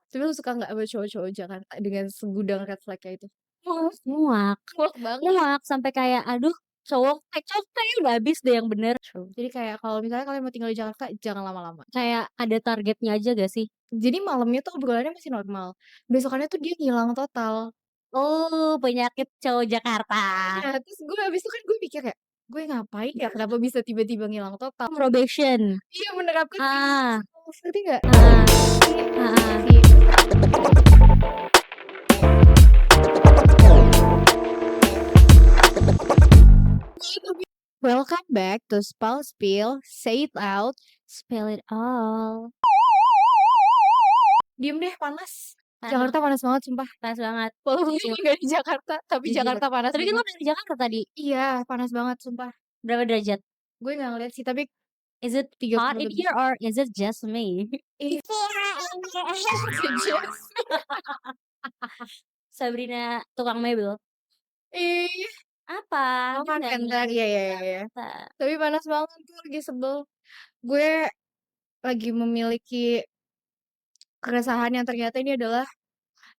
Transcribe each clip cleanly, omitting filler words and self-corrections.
Tapi lu suka nggak sama cowok-cowok Jakarta dengan segudang red flag-nya itu? Muak, Muak muak banget. muak sampai kayak, aduh cowok kayaknya udah habis deh yang bener. True. Jadi kayak kalau misalnya kalian mau tinggal di Jakarta, jangan lama-lama. Kayak ada targetnya aja gak sih? Jadi malamnya tuh obrolannya masih normal, besokannya tuh dia ngilang total. Oh, penyakit cowok Jakarta. Iya, terus gue habis itu kan gue mikir kayak, "Gue ngapain ya, kenapa bisa tiba-tiba ngilang total?" Probation. Iya, menerapkan Ah, ngerti nggak? heeh, Si heeh. si Welcome back to Spell Spill, Say It Out. Spill it all. Diem deh, panas. Panas Jakarta panas banget sumpah. panas banget, Walaupun gue jujur nggak di Jakarta, tapi jujur. Jakarta panas Tapi kan lo banget. dari Jakarta tadi, Iya, panas banget sumpah. berapa derajat? Gue nggak ngeliat sih, tapi Is it hot 30 in lebih. here or is it just me? Ih, kejam. Sabrina tukang mebel. Ih, Apa? mau Dia kan nggak bentar, ngerti iya iya iya iya. Jakarta. Tapi panas banget, gue lagi sebel. Gue lagi memiliki keresahan yang ternyata ini adalah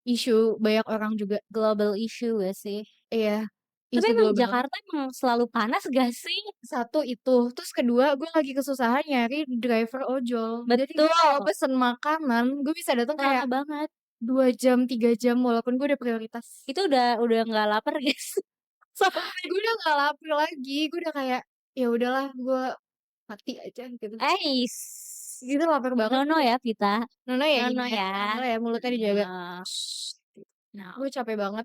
isu banyak orang juga. Global issue gak sih? Iya, Tapi isu emang global. Jakarta emang selalu panas gak sih? Satu itu, terus kedua gue lagi kesusahan nyari driver ojol. Jadi gue kalau Betul, pesen makanan, gue bisa datang lama kayak banget. 2 jam, 3 jam walaupun gue udah prioritas. Itu udah nggak lapar guys. Sampai Gue udah gak lapar lagi, gue udah kayak, ya udahlah gue mati aja gitu. Ais. Gitu lapar banget Nono gue. ya Vita. Nono ya Nono ini ya, ya. nono ya mulutnya dijaga. No. No. Gue capek banget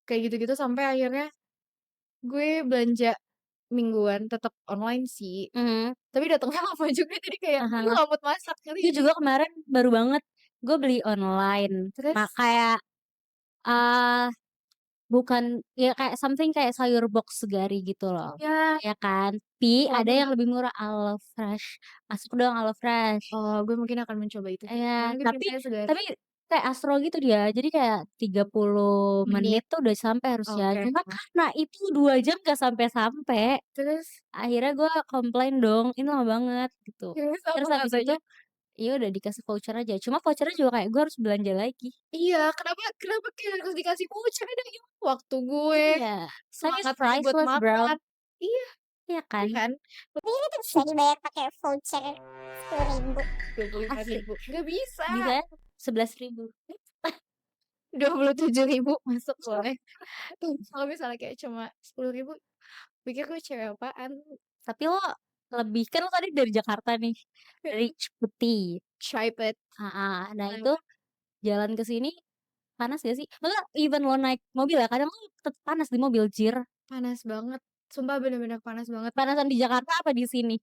kayak gitu-gitu sampai akhirnya gue belanja mingguan tetap online sih. Mhm. Tapi datangnya lama juga jadi kayak gue Ah. gak mood masak ngerti Gue gak sih? juga kemarin baru banget gue beli online. Terus Kayak ah bukan ya kayak something kayak sayur box segari gitu loh. ya Ya kan? Tapi ada suami yang lebih murah HelloFresh. Masuk dong HelloFresh. gue mungkin akan mencoba itu. Iya, Karena mungkin tapi perintahnya segar. tapi kayak Astro gitu dia. Jadi kayak 30 menit Menit, tuh udah sampai harusnya. oke. Cuma karena itu 2 jam gak sampai-sampai. Terus Akhirnya gue komplain dong, ini lama banget gitu. terus apa Terus habis itu katanya? ya udah dikasih voucher aja. Cuma vouchernya juga kayak gue harus belanja lagi. Iya, kenapa kenapa kayak harus dikasih voucher ada gimana waktu gue, Iya, time is semangat gue buat priceless bro. makan. Iya, Iya iya kan? kan? Tapi ini tuh bisa dibayar pakai voucher 10.000. Asik. 25.000 nggak bisa. Bisa 11.000. 27.000 masuk boleh. Kalau misalnya kayak cuma 10.000, pikir gue cewek apaan? Tapi lo lebih kan lo tadi dari Jakarta nih. Dari Cipete. Tripod. Nah itu jalan ke sini panas gak sih? Maksudnya even lo naik mobil ya, kadang tuh tetep panas di mobil, jir. Panas banget, sumpah bener-bener panas banget Panasan di Jakarta apa di sini?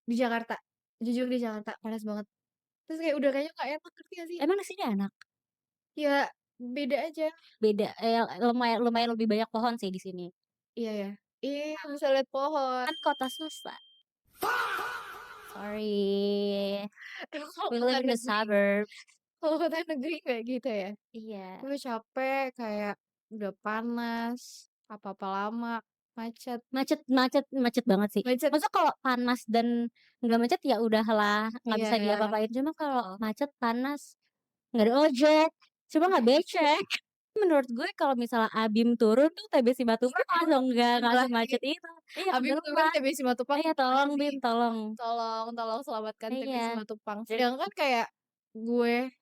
di Jakarta. Jujur di Jakarta panas banget. Terus kayak udaranya nggak enak, ngerti gak sih? Emang di sini enak? Ya beda aja. Beda, lumayan lumayan lebih banyak pohon sih di sini. Iya ya. Iya, bisa lihat pohon. Kan kota swasta. Sorry, Emang kalau we kota live in the negeri suburbs. kalau kota negeri kayak gitu ya? Iya. Gue capek, kayak udah panas, apa-apa lama, macet. Macet macet macet banget sih. Macet Maksudnya kalau panas dan nggak macet ya udahlah, nggak iya bisa ya, diapa-apain. Cuma kalau macet, panas, nggak ada ojek, cuma nggak becek. Menurut gue kalau misalnya Abim turun tuh TB Simatupang langsung nggak lah semacet itu. Iya Habib bener turun lah. TB Simatupang Iya parah tolong sih. Bim, tolong. Tolong selamatkan TB Iya. Simatupang. Sedangkan kayak gue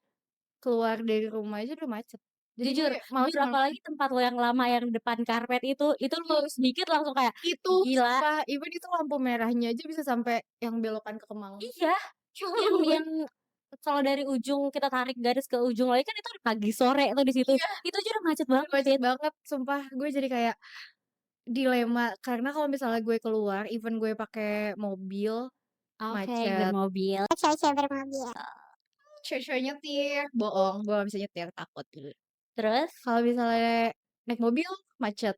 keluar dari rumah aja udah macet. Jadi gue Jujur males jujur apalagi tempat lo yang lama yang depan karpet itu lurus dikit langsung kayak, itu gila. sumpah, even itu lampu merahnya aja bisa sampai yang belokan ke Kemang. Iya, yang kalau dari ujung kita tarik garis ke ujung lagi kan itu ada pagi sore tuh di situ. Iya, Itu aja udah macet udah banget, macet Fit. banget sumpah. Gue jadi kayak dilema karena kalau misalnya gue keluar, even gue pakai mobil Oke, macet. bermobil. Cewek-cewek bermobil. Cewek-cewek nyetir, bohong, gue gak bisa nyetir, takut gitu. Terus Kalau misalnya naik mobil, macet.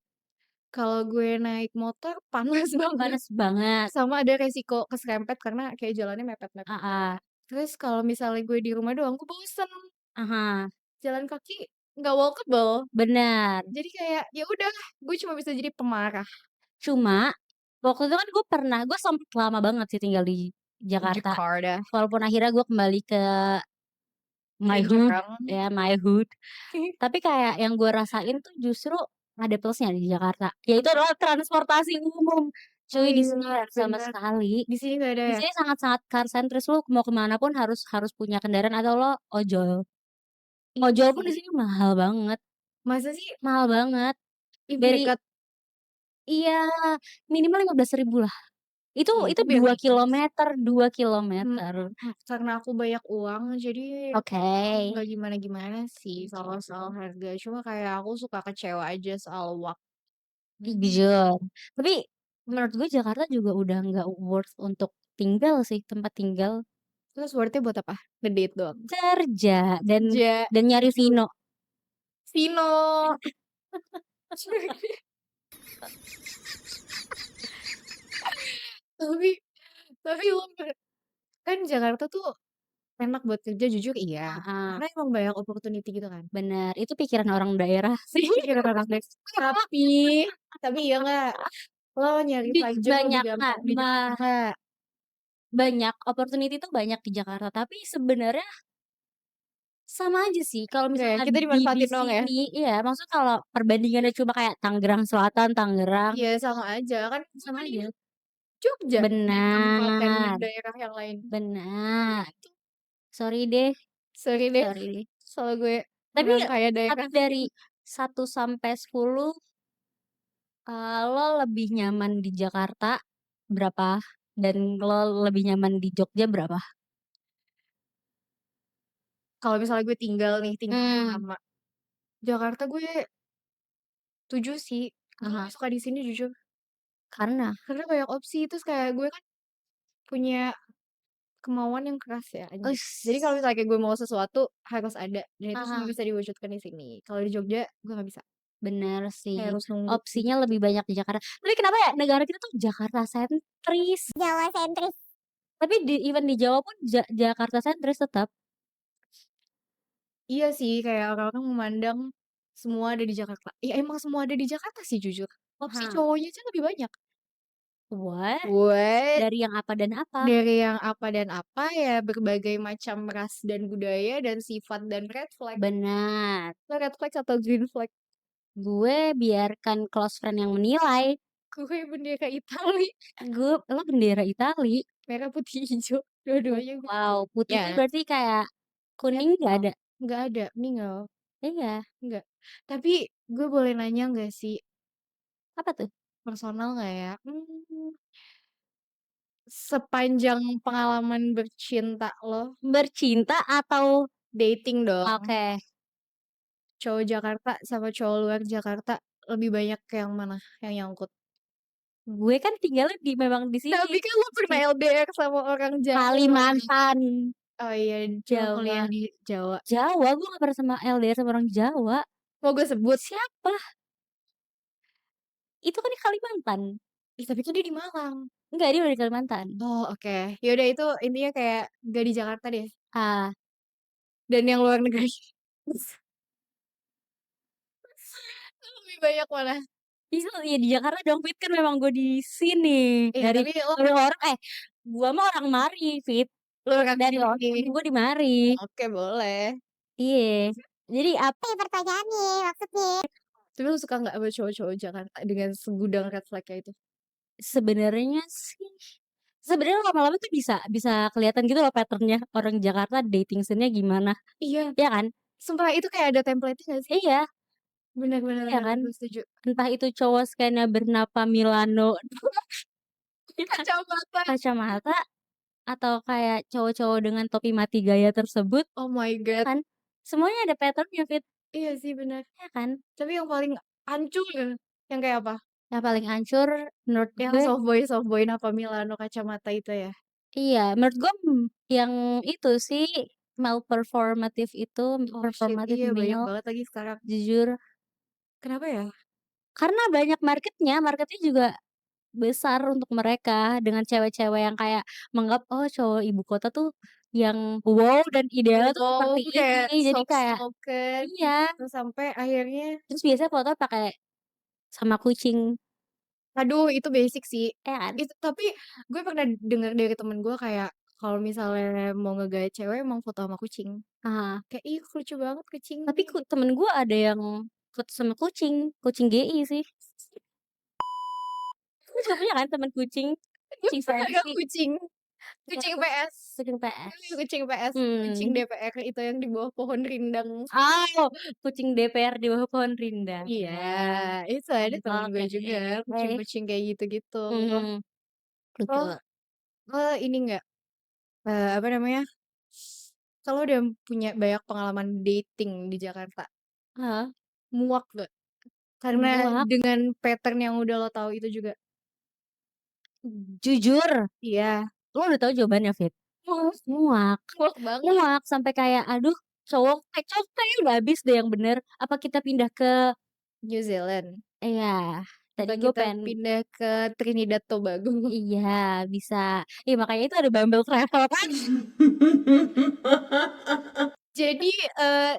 Kalau gue naik motor, panas banget. panas banget. Sama ada resiko keserempet karena kayak jalannya mepet-mepet. Heeh. Terus kalau misalnya gue di rumah doang, gue bosen. Aha, Jalan kaki nggak walkable. benar. Jadi kayak ya udah, gue cuma bisa jadi pemarah. Cuma waktu itu kan gue sempet lama banget sih tinggal di Jakarta. Jakarta. Walaupun akhirnya gue kembali ke my kayak hood, jarang. ya my hood. Tapi kayak yang gue rasain tuh justru ada plusnya di Jakarta, yaitu adalah transportasi umum. Oh Cuy, di iya, sini nggak ada sama bener. sekali. Di sini nggak ada Di ya? sini sangat-sangat car centris, lu mau kemana pun harus harus punya kendaraan atau lo ojol. Iya Ojol pun di sih. sini mahal banget, Masa sih? mahal banget. Ih, Dari dekat. iya, minimal 15.000 lah. Itu Iya, itu itu biar 2 dikit. kilometer, 2 Hmm, kilometer. karena aku banyak uang, jadi Oke. nggak gimana-gimana sih kalau soal harga. Cuma kayak aku suka kecewa aja soal waktu. Jujur. Tapi menurut gue Jakarta juga udah nggak worth untuk tinggal sih, tempat tinggal. Terus worth-nya buat apa? Ngedate doang. Kerja Kerja, dan nyari Vino. Vino. Tapi tapi lo kan Jakarta tuh enak buat kerja jujur iya. Heeh, Karena emang banyak opportunity gitu kan. bener. Itu pikiran orang daerah sih. Pikiran orang deh. Tapi iya nggak? Lo nyari side job lebih Banyak Kak, gampang di Jakarta nggak? banyak opportunity tuh banyak di Jakarta, tapi sebenarnya sama aja sih kalau Nggak ya? misalnya Kita di dimanfaatin doang ya? sini iya, maksudnya kalau perbandingannya cuma kayak Tangerang Selatan, Tangerang, Iya sama aja kan sama aja. Jogja di kabupaten Benar, daerah yang lain. benar. Sorry deh, Sorry deh, sorry deh. soal gue Tapi orang kaya tapi daerah. dari 1 sampai 10, lo lebih nyaman di Jakarta berapa? Dan lo lebih nyaman di Jogja berapa? Kalau misalnya gue tinggal Hmm, lama. Jakarta gue 7 sih. Gue aha. lebih suka di sini jujur. Karena Karena banyak opsi. Terus kayak gue kan punya kemauan yang keras ya. Anjir. Jadi kalau Ush, misalnya kayak gue mau sesuatu harus ada. Dan itu cuma aha, bisa diwujudkan di sini. Kalau di Jogja gue nggak bisa. bener Kayak sih. harus nunggu Opsinya gitu. lebih banyak di Jakarta. Tapi kenapa ya negara kita tuh Jakarta sentris? Jawa sentris. Tapi even di Jawa pun Jakarta sentris tetap. Iya sih kayak orang-orang memandang semua ada di Jakarta. Ya emang semua ada di Jakarta sih jujur. Opsi Hah, cowoknya aja lebih banyak. what? What? Dari yang apa dan apa? Dari yang apa dan apa ya berbagai macam ras dan budaya dan sifat dan red flag. Benar. Lo red flag atau green flag? Gue biarkan close friend yang menilai. Gue bendera Itali. Lo bendera Itali. Merah putih hijau. Dua-duanya gue. Wow, putihnya Ya, berarti kayak kuning nggak netral. ada. Nggak ada. Ninggal. Iya, Nggak. Tapi gue boleh nanya nggak sih? apa tuh? Personal nggak ya? Sepanjang pengalaman bercinta lo. Bercinta atau Dating dong. oke. Cowok Jakarta sama cowok luar Jakarta. Lebih banyak ke yang mana? Yang nyangkut. Gue kan tinggalnya memang di sini. Tapi kan lo pernah Di LDR sama orang Jawa. Kalimantan, Oh iya, cuma Jawa. kuliah di Jawa. Jawa, gue gak pernah sama LDR sama orang Jawa. Mau gue sebut? Siapa? Itu kan di Kalimantan. Ih, tapi kan dia di Malang. Enggak, dia udah di Kalimantan. Oh, oke. Yaudah itu intinya kayak gak di Jakarta deh. Ah, Dan yang luar negeri. Lebih banyak mana? bisa ya di Jakarta dong, Fit kan memang gue di sini. Iya, Dari tapi lo orang gue mah orang Mari, Fit. lo orang Dari orang sini. gue di Mari. Oke, boleh. Iya. Jadi apa? Pertanyaannya maksudnya. Tapi lo suka nggak sama cowok-cowok Jakarta dengan segudang red flag-nya itu? Sebenarnya sih sebenarnya lama-lama tuh bisa bisa kelihatan gitu loh patternnya orang Jakarta dating scene-nya gimana, Iya, ya kan? sumpah itu kayak ada template-nya gak sih? Iya, Bener bener iya bener, kan? gue setuju. Entah itu cowok skena bernama Milano Kacamata. kacamata atau kayak cowok-cowok dengan topi mati gaya tersebut, Oh my ya god. kan? Semuanya ada patternnya, Fit, Iya sih bener. ya kan? Tapi yang paling hancur yang kayak apa? Yang paling hancur menurut Yang gue, soft boy Napa Milano kacamata itu ya? iya, menurut gue yang itu sih malperformative itu, Oh shit, performative iya banyak male, banget lagi sekarang. jujur. Kenapa ya? Karena banyak marketnya juga besar untuk mereka dengan cewek-cewek yang kayak menganggap, oh cowok ibu kota tuh yang wow dan idealnya tuh Wow, seperti kayak ini. Jadi soft kayak spoken, iya, terus sampai akhirnya, terus biasanya foto pakai sama kucing, aduh itu basic sih. ya kan? Itu tapi gue pernah dengar dari temen gue kayak kalau misalnya mau ngegait cewek emang foto sama kucing. Ah, Kayak, "Ih, lucu banget tapi kucingnya." temen gue ada yang foto sama kucing, kucing GI sih. Lu juga punya kan temen kucing? Kucing Ada fancy, kucing, kucing PS. kucing PS. Kucing PS, kucing Hmm. DPR itu yang di bawah pohon rindang. Oh, kucing DPR di bawah pohon rindang. Iya, itu ada temen gue Oke. juga, kucing-kucing kayak gitu-gitu. Hmm, lucu. Oh, ini enggak, apa namanya, kalau udah punya banyak pengalaman dating di Jakarta, Heeh, muak nggak? Karena muak. dengan pattern yang udah lo tahu itu juga. Jujur, Iya, lo udah tahu jawabannya, Fit? muak, Muak. muak banget. Muak sampai kayak, aduh, cowok kayaknya udah habis deh yang bener. Apa kita pindah ke New Zealand, iya, tadi apa gue kita pengen pindah ke Trinidad Tobago. iya, bisa. Iya, makanya itu ada Bumble Travel kan? Jadi,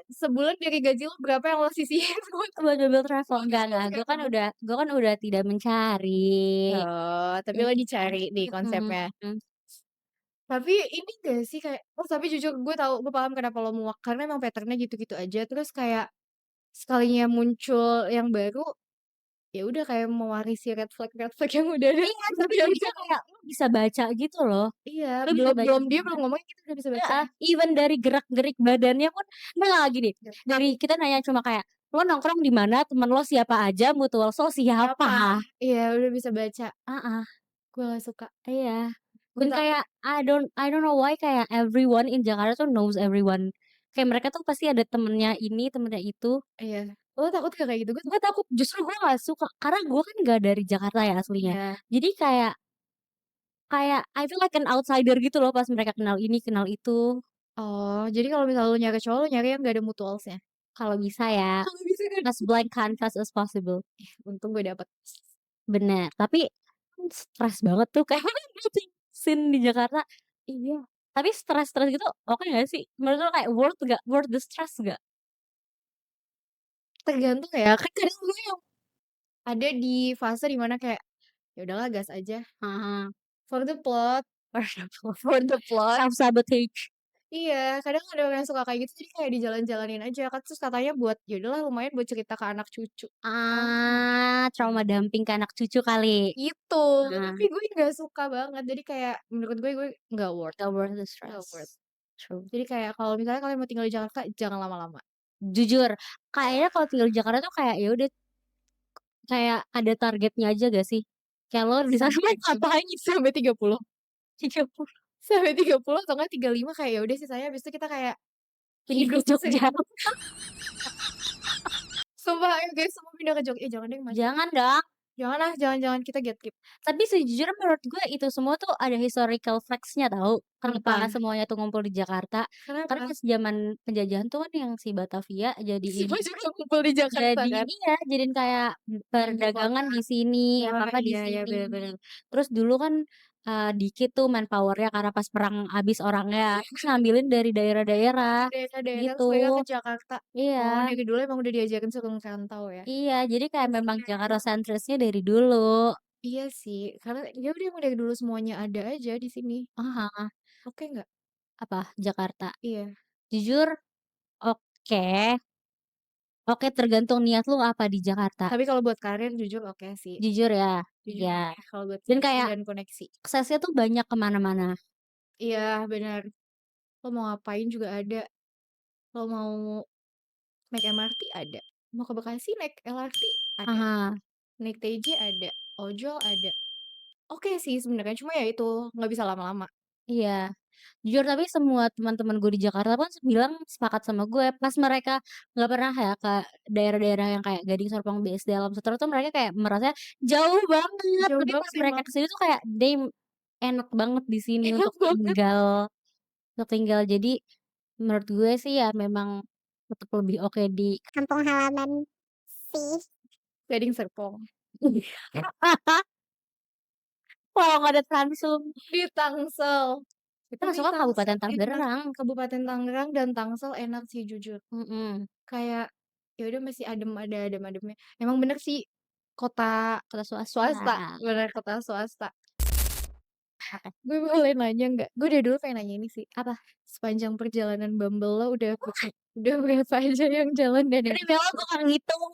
sebulan dari gaji lo berapa yang lo sisihin buat Buat Bumble Travel. Enggak, Bumble gue kan udah tidak mencari. Oh, tapi lo Iya, dicari nih konsepnya. mhm. Tapi ini gak sih kayak tapi jujur gue paham kenapa lo muak, karena emang pattern-nya gitu-gitu aja, terus kayak sekalinya muncul yang baru, ya udah kayak mewarisi red flag yang udah ada Iya, tapi jadinya kayak lu bisa baca gitu loh. iya, Lu bisa baca dia semua. belum ngomong kita udah bisa baca. Heeh, even dari gerak-gerik badannya pun enggak gini, dari kita nanya cuma kayak, "Lo nongkrong di mana? Temen lo siapa aja? Mutual so Apa? siapa?" Iya, udah bisa baca. Heeh, Gue gak suka. iya. Gue Dan tak kayak I don't know why kayak everyone in Jakarta tuh knows everyone. Kayak mereka tuh pasti ada temennya ini, temennya itu. iya. Lo takut gak kayak gitu? Gue takut, justru gue gak suka, karena gue kan gak dari Jakarta ya aslinya. Iya. Jadi kayak kayak I feel like an outsider gitu loh pas mereka kenal ini, kenal itu. Oh, jadi kalau misalnya lo nyari cowok, lo nyari yang gak ada mutualsnya? Kalau bisa ya, Kalau bisa kan? as blank canvas as possible. Untung gue dapet. Bener, tapi stres banget tuh kayak dating scene di Jakarta. Iya, tapi stres-stres gitu oke gak sih? Menurut lo kayak worth gak? Worth the stress gak? Tergantung ya, kan kadang gue yang ada di fase dimana kayak, ya udahlah gas aja. Heeh. For the plot, for the plot. Self-sabotage. Iya, kadang ada orang yang suka kayak gitu, jadi kayak dijalan-jalanin aja kan, terus katanya buat ya udahlah lumayan buat cerita ke anak cucu. Ah, trauma dumping ke anak cucu kali. Itu, Nah, tapi gue nggak suka banget, jadi kayak menurut gue nggak worth, gak worth the nggak worth. stress. True. Jadi kayak kalau misalnya kalian mau tinggal di Jakarta, jangan lama-lama. Jujur, kayaknya kalau tinggal di Jakarta tuh kayak ya udah kayak ada targetnya aja gak sih? Kayak lo di sana Sampai ngapain gitu? sampai 30. 30 Sampai 30 atau enggak 35 kayak ya udah sisanya habis itu kita kayak pindah ke hidup Jogja. Sumpah ayo guys semua pindah ke Jogja. Jangan deh Mas. Jangan dong. Jangan ah, jangan kita get trip. Tapi sejujurnya menurut gue itu semua tuh ada historical facts-nya tahu. Kenapa Apa? semuanya tuh ngumpul di Jakarta? Karena Kenapa? pas zaman penjajahan tuh kan yang si Batavia jadiin Semua juga kumpul di Jakarta jadi kan? iya, jadiin kayak perdagangan di sini, Wah, apa-apa di iya iya sini. bener-bener. Terus dulu kan dikit tuh manpower-nya karena pas perang habis orangnya, terus ngambilin dari daerah-daerah Daerah-daerah gitu. terus mereka ke Jakarta. Oh, Iya. dari dulu emang udah diajarin suka ngerantau ya? Iya, jadi kayak memang Jakarta sentrisnya dari dulu. Iya sih, karena ya udah emang dari dulu semuanya ada aja di sini. Ah, Oke nggak? apa Jakarta? Iya. Jujur, oke. Oke, tergantung niat lu apa di Jakarta. Tapi kalau buat karir jujur oke sih. Jujur ya. Jujur Iya. oke kalau buat Dan karir kayak dan koneksi. aksesnya tuh banyak kemana-mana. Iya benar. Lo mau ngapain juga ada. Lo mau naik MRT ada. Mau ke Bekasi naik LRT ada. Aha, Naik TJ ada. Ojol ada. Oke sih sebenarnya cuma ya itu nggak bisa lama-lama. iya. Jujur tapi semua teman-teman gue di Jakarta pun bilang sepakat sama gue. Pas mereka nggak pernah ya ke daerah-daerah yang kayak Gading, Serpong, BSD, Alam Sutra tuh mereka kayak merasa jauh banget. Jauh Tapi banget pas mereka emang. kesini tuh kayak, damn, enak banget di sini Enak untuk banget. tinggal. Untuk tinggal. Jadi menurut gue sih ya memang tetap lebih oke di Kampung halaman sih. Gading Serpong. kalau nggak ada Transum. Di Tangsel. Kita Tapi masuk ke Tangsel Kabupaten enak. Tangerang. Kabupaten Tangerang dan Tangsel enak sih jujur. Mhm. Kayak ya udah masih adem ada adem-ademnya. Emang bener sih kota Kota swasta, swasta. bener kota swasta. Oke. Gue boleh nanya nggak? Gue dari dulu pengen nanya ini sih. Apa? Sepanjang perjalanan Bumble lo udah berapa aja yang jalan dan yang Demi Allah gue nggak ngitung.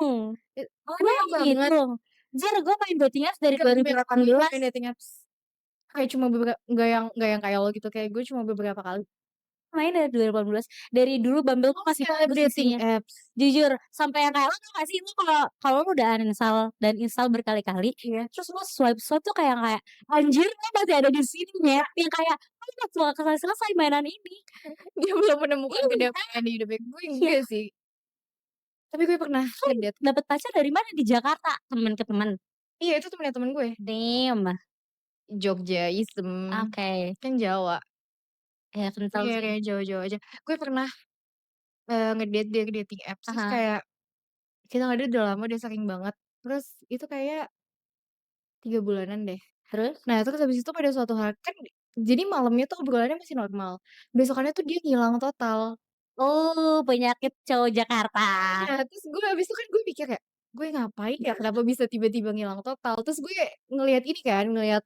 Gue banyak nggak banget. ngitung. Anjir gue main dating apps dari Gak berapa kali 2018. main dating apps. Kayak cuma beberapa, nggak yang kayak lo gitu. Kayak gue cuma beberapa kali. Main dari 2018. Dari dulu Bumble tuh masih Kayak bagus dating isinya. apps. Jujur, sampai yang kayak lo tau gak sih, lo kalau lo udah uninstall dan install berkali-kali, Iya. terus lo swipe tuh kayak anjir lo masih ada di sini ya, yang kayak lo gak selesai mainan ini. Dia belum menemukan Iya, kedamaian di hidupnya. Gue iya. enggak sih. Tapi gue pernah Lo ngedate. dapet pacar dari mana? Di Jakarta, temen ke temen. Iya, itu temennya temen gue. Damn. Jogja, Isem, Oke. kan Jawa. Ya kental Iya, sih. area Jawa-Jawa aja. Gue pernah ngedate dari dating apps, terus Aha. kayak kita ngedate udah lama, udah sering banget. Terus itu kayak 3 bulanan deh. Terus? Nah, terus habis itu pada suatu hari kan jadi malamnya tuh obrolannya masih normal. Besokannya tuh dia ngilang total. Oh, penyakit cowok Jakarta. Nah, terus gue habis itu kan gue mikir kayak, "Gue ngapain ya? Kenapa bisa tiba-tiba ngilang total?" Terus gue ngelihat ini kan, ngelihat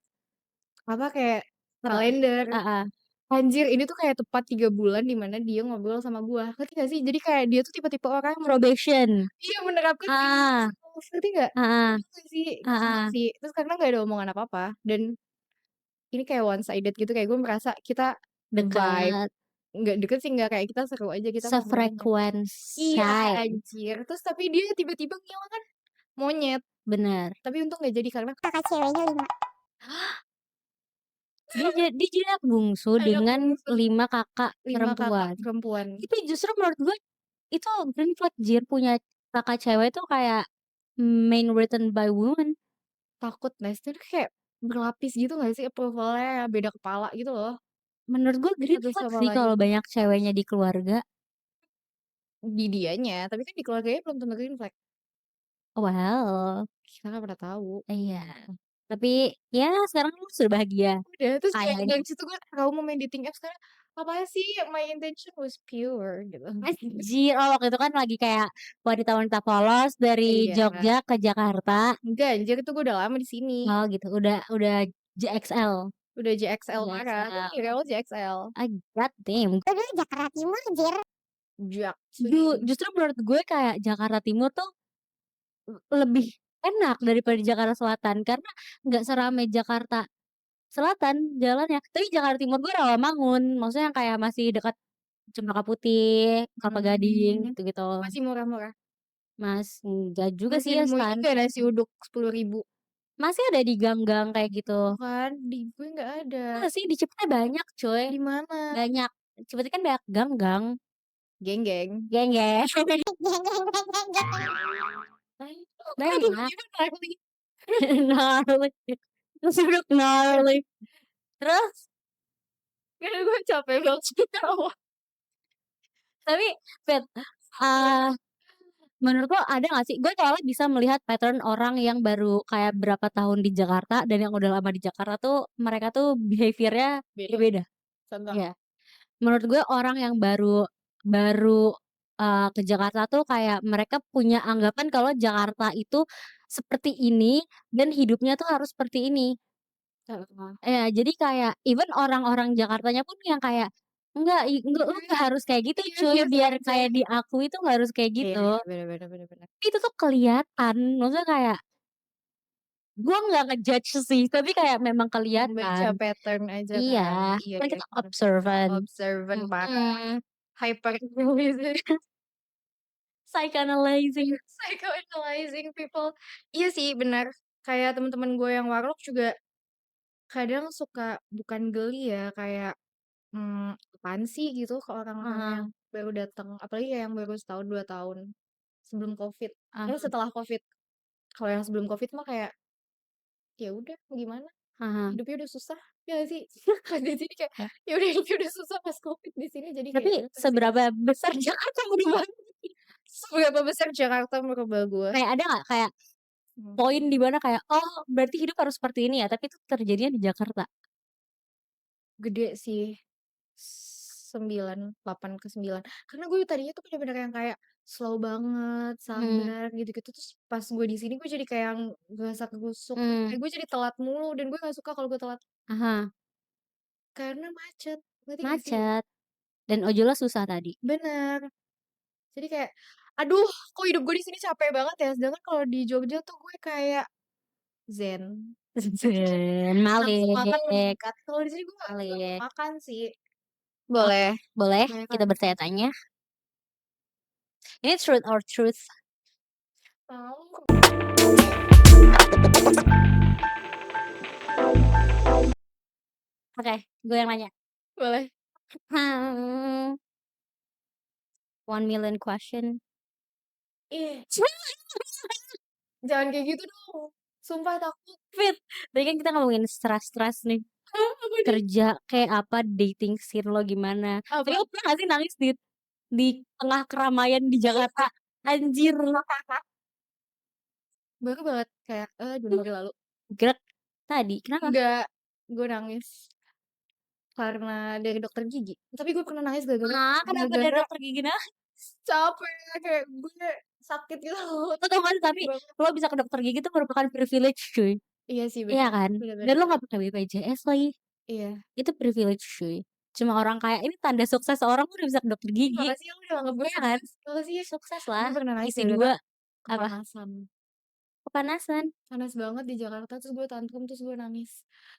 apa, kayak kalender. Heeh. Anjir, ini tuh kayak tepat 3 bulan di mana dia ngobrol sama gua, ngerti gak sih? Jadi kayak dia tuh tipe-tipe orang Probation. iya, menerapkan Ah, ngerti nggak? heeh, Iya nggak sih? Sumpah heeh. sih. Terus karena nggak ada omongan apa-apa dan ini kayak one sided gitu, kayak gue merasa kita vibe, Dekat, nggak deket sih nggak, kayak kita seru aja, kita ngobrolnya. Iya, sefrekuensi. anjir. Terus tapi dia tiba-tiba ngilang kan, monyet. Bener. Tapi untung nggak jadi karena Kakak ceweknya 5. Dia jadi anak bungsu anak dengan bungsu 5 kakak 5 kakak perempuan. perempuan. Itu justru menurut gue itu green flag Jir, punya kakak cewek tuh kayak main written by woman. Takut Nes, itu kayak berlapis gitu nggak sih approval-nya, beda kepala gitu loh, Menurut gue green satu flag sama sih lain. kalau banyak ceweknya di keluarga. Di dianya, tapi kan di keluarganya belum tentu green flag, Well, kita nggak pernah tahu. iya. Tapi ya sekarang lu sudah bahagia. Udah, terus kayak Kayaknya. dari situ gue trauma main dating apps karena, "Apaan sih, my intention was pure," gitu. Anjir, oh waktu itu kan lagi kayak wanita-wanita polos dari Iya, Jogja ke Jakarta. enggak anjir itu gue udah lama di sini, Oh gitu, udah JXL. udah JXL parah, aku JXL. ngira lo JXL. Ah, god damn. Itu dulu Jakarta Timur, Jir. Jaksel. Justru menurut gue kayak Jakarta Timur tuh lebih enak daripada Jakarta Selatan karena nggak seramai Jakarta Selatan jalannya. Tapi Jakarta Timur gue Rawamangun, maksudnya yang kayak masih dekat Cempaka Putih, Kelapa Gading Mmm, gitu-gitu. masih murah-murah, Mas, enggak juga masih sih ya nemu ini Stan. nggak nasi uduk 10.000? Masih ada di gang-gang kayak gitu. Tuh kan, di gue nggak ada. Masa sih di Cipete banyak coy, Di mana? banyak. Cipete kan banyak gang-gang. Geng-geng. Geng-geng. Geng geng geng geng geng. Aduh, Banyak. gimana nih? Gnarly. Terus udah gnarly. Terus, Karena gue capek banget ketawa. tapi Fit, eee, menurut lo ada gak sih gue soalnya bisa melihat pattern orang yang baru kayak berapa tahun di Jakarta dan yang udah lama di Jakarta tuh, mereka tuh behavior-nya Beda. berbeda. Contoh? Iya. Menurut gue orang yang baru baru, ke Jakarta tuh kayak mereka punya anggapan kalau Jakarta itu seperti ini dan hidupnya tuh harus seperti ini. Heeh. Ya, jadi kayak even orang-orang Jakartanya pun yang kayak, "Enggak, lu nggak harus kayak gitu Iya, cuy, biasa biar aja. kayak diakui tuh nggak harus kayak Iya gitu." iya, bener bener bener bener. Itu tuh kelihatan, maksudnya kayak gua nggak nge-judge sih, tapi kayak memang Membaca kelihatan. pattern aja Iya, kan. Iya kan iya, kita bener. observant. Observant parah. Mhm, Hyper realism. psychoanalyzing. Psychoanalyzing people. Iya sih, benar. Kayak teman-teman gue yang warlock juga kadang suka bukan geli ya, kayak, apaan sih gitu ke orang-orang yang Heeh, baru datang, apalagi kayak yang baru setahun, 2 tahun sebelum Covid. ah Setelah Covid. Kalau yang sebelum Covid mah kayak, ya udah gimana, heeh. hidupnya udah susah, ya nggak sih? Pas di sini kayak, ya udah hidupnya udah susah pas Covid di sini jadi kayak, Tapi ya udah pasti seberapa besar Jakarta merubah seberapa besar Jakarta merubah gue. kayak ada nggak kayak Mmm, poin di mana kayak, "Oh, berarti hidup harus seperti ini ya," tapi itu terjadinya di Jakarta? gede sih. 9, 8 ke 9. Karena gue tadinya tuh bener-bener yang kayak slow banget, Mmm, sabar gitu-gitu, terus pas gue di sini gue jadi kayak yang gerasa-gerusuk, mmm, kayak gue jadi telat mulu dan gue gak suka kalau gue telat. ah hah. karena macet, ngerti nggak sih? Macet, dan ojolnya susah tadi. Bener. Jadi kayak, aduh kok hidup gue di sini capek banget ya, sedangkan kalau di Jogja tuh gue kayak zen. Zen, Nafsu makan Malik, meningkat. Kalau di sini gue nggak mau Malik. makan sih. Oke, Boleh, boleh kebanyakan kita makan. bertanya-tanya? Ini truth or truth? Tahu. Oke, gue yang nanya. Boleh. Hmm, 1 million question. Ih, jangan kayak gitu dong. Sumpah takut. Fit, tadi kan kita ngomongin stres-stres nih. Apa nih? Kerja kayak apa, dating scene lo gimana. Tapi Apa? lo pernah gak sih nangis di tengah keramaian di Jakarta? Anjir. Baru banget kayak 2 hari lalu. Gerak tadi, kenapa? Enggak, gue nangis karena dari dokter gigi. Tapi gue pernah nangis Ah, kenapa dari gara-gara dokter gigi nah? capek kayak gue sakit gitu loh. Lo tau kan, tapi Sakit banget. lo bisa ke dokter gigi itu merupakan privilege cuy. Iya sih Iya bener. kan? Dan Bener-bener. lo gak pakai BPJS lagi. Iya. Itu privilege cuy. Cuma orang kaya ini tanda sukses seorang udah bisa ke dokter Ih, gigi. makasih ya udah anggap gue Iya kan? sukses. Makasih ya. Sukses Gue lah. pernah nangis Isi gara-gara dua apa? kepanasan. Kepanasan. Panas banget di Jakarta terus gue tantrum terus gue nangis.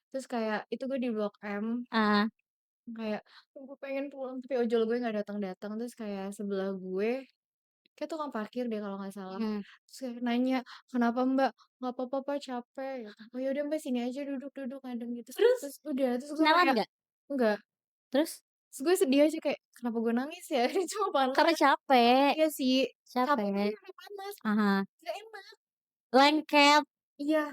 Terus kayak itu gue di Blok M Ah, kayak gue pengen pulang tapi ojol gue nggak datang-datang terus kayak sebelah gue kayak tukang parkir deh kalau nggak salah. hmm. Terus kayak nanya, "Kenapa Mbak?" "Nggak apa-apa Pak, capek," gitu. "Oh ya udah Mbak sini aja duduk-duduk," ngadem gitu. Terus Terus udah, terus gue kenalan kayak nggak? enggak. Terus Terus gue sedih aja kayak, "Kenapa gue nangis ya?" Ini cuma karena panas. capek. Iya sih, capek Capek. karena panas, Aha. nggak enak. Lengket. Iya,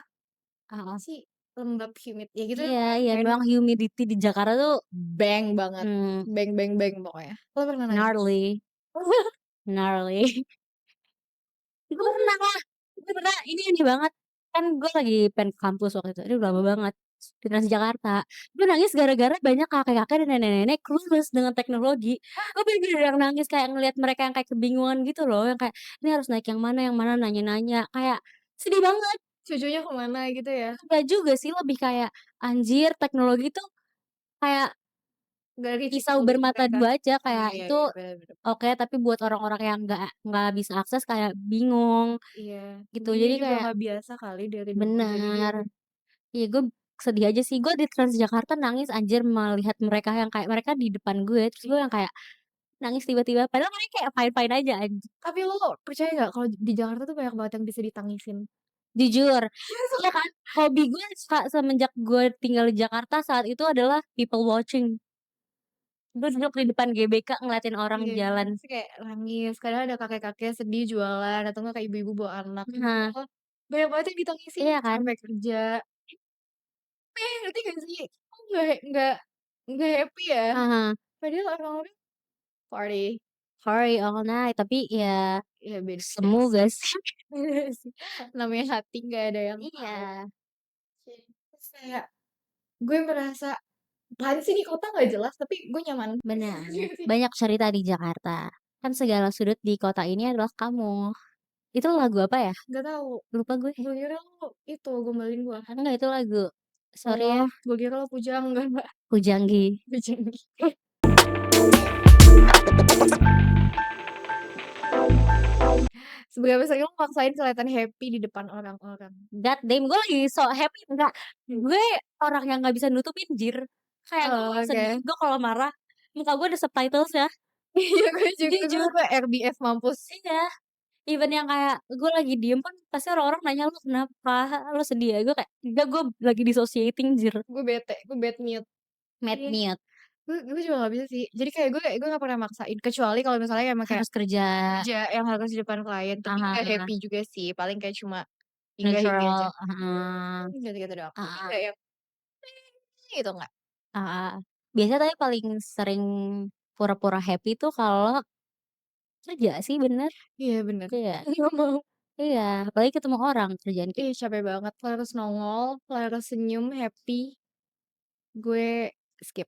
Ah, sih lembab, humid, ya gitu iya, pokoknya iya. nggak enak. Memang humidity di Jakarta tuh Bang banget, hmm, bang bang bang pokoknya. Lo pernah nangis? gnarly. Gnarly. Gue pernah lah. Gue pernah. Ini aneh banget. Kan gue lagi pengen ke kampus waktu itu. Ini udah lama banget. Di Transjakarta. Gue nangis gara-gara banyak kakek-kakek dan nenek-nenek clueless dengan teknologi. Gue bener-bener yang nangis kayak ngeliat mereka yang kayak kebingungan gitu loh. Yang kayak ini harus naik yang mana nanya-nanya. Kayak sedih banget. Cucunya kemana gitu ya? Enggak juga sih, lebih kayak anjir teknologi tuh kayak Nggak reachable pisau buat bermata mereka. dua aja, Oh kayak iya itu iya, bener bener. oke, tapi buat orang-orang yang nggak bisa akses kayak bingung Iya, gitu. mungkin dia Jadi juga kayak nggak biasa kali dari dulu jadi dia bener. Iya, gue sedih aja sih. Gue di Transjakarta nangis anjir melihat mereka yang kayak mereka di depan gue, terus gue yang kayak nangis tiba-tiba. Padahal mereka kayak fine-fine aja anjir. tapi lo percaya nggak kalau di Jakarta tuh banyak banget yang bisa ditangisin? Jujur. Iya kan? Hobi gue semenjak gue tinggal di Jakarta saat itu adalah people watching. Gue duduk di depan GBK ngeliatin orang Iya, jalan. terus kayak nangis, kadang ada kakek-kakek sedih jualan atau enggak kayak ibu-ibu bawa anak, Nah, oh, banyak banget yang ditangisin iya kan? sampai kerja. Ngerti gak sih? Kok nggak happy ya? Heeh. Padahal orang-orang party. Sorry all night, tapi ya Ya beda semu gak sih? beda sih. Namanya hati nggak ada yang tahu. Iya, Terus kayak gue merasa, apaan sih di kota nggak jelas tapi gue nyaman. benar. Iya sih. Banyak cerita di Jakarta. Kan segala sudut di kota ini adalah kamu. Itu lagu apa ya? Nggak tahu. Lupa gue. Gue kira lo itu gombalin gue. Enggak, itu lagu. Sorry ya, Oh, gue kira lo Pujang enggak Pujanggi. Pujang. Seberapa sering lo maksain kelihatan happy di depan orang-orang? God damn, gue lagi so happy. Enggak, gue orang yang gak bisa nutupin jir. Kayak gue Oh, kalau oke. sedih, gue kalau marah, muka gue ada subtitles ya. Iya gue juga Jujur. gue RBF mampus. Iya. Even yang kayak gue lagi diem pun pasti orang-orang nanya lu kenapa, lu sedih ya? Gue kayak enggak, gue lagi dissociating jir. Gue bete, gue bad mood. Mad Iya. mute. Gue juga gak bisa sih. Jadi kayak gue gak pernah maksain. Kecuali kalau misalnya emang kayak Harus kerja. kerja yang harus di depan klien. Tapi Aha, gak happy juga sih. Paling kayak cuma hingga-hingga aja. neutral. Aha, Gitu-gitu doang. Tapi aha, gak yang gitu gak. aha. Biasanya tapi paling sering pura-pura happy tuh kalau kerja sih, bener. Iya bener. Iya, Gak mau. iya. Apalagi ketemu orang kerjaan kita. Ih capek banget. Kalau harus nongol, kalau harus senyum, happy. Gue skip.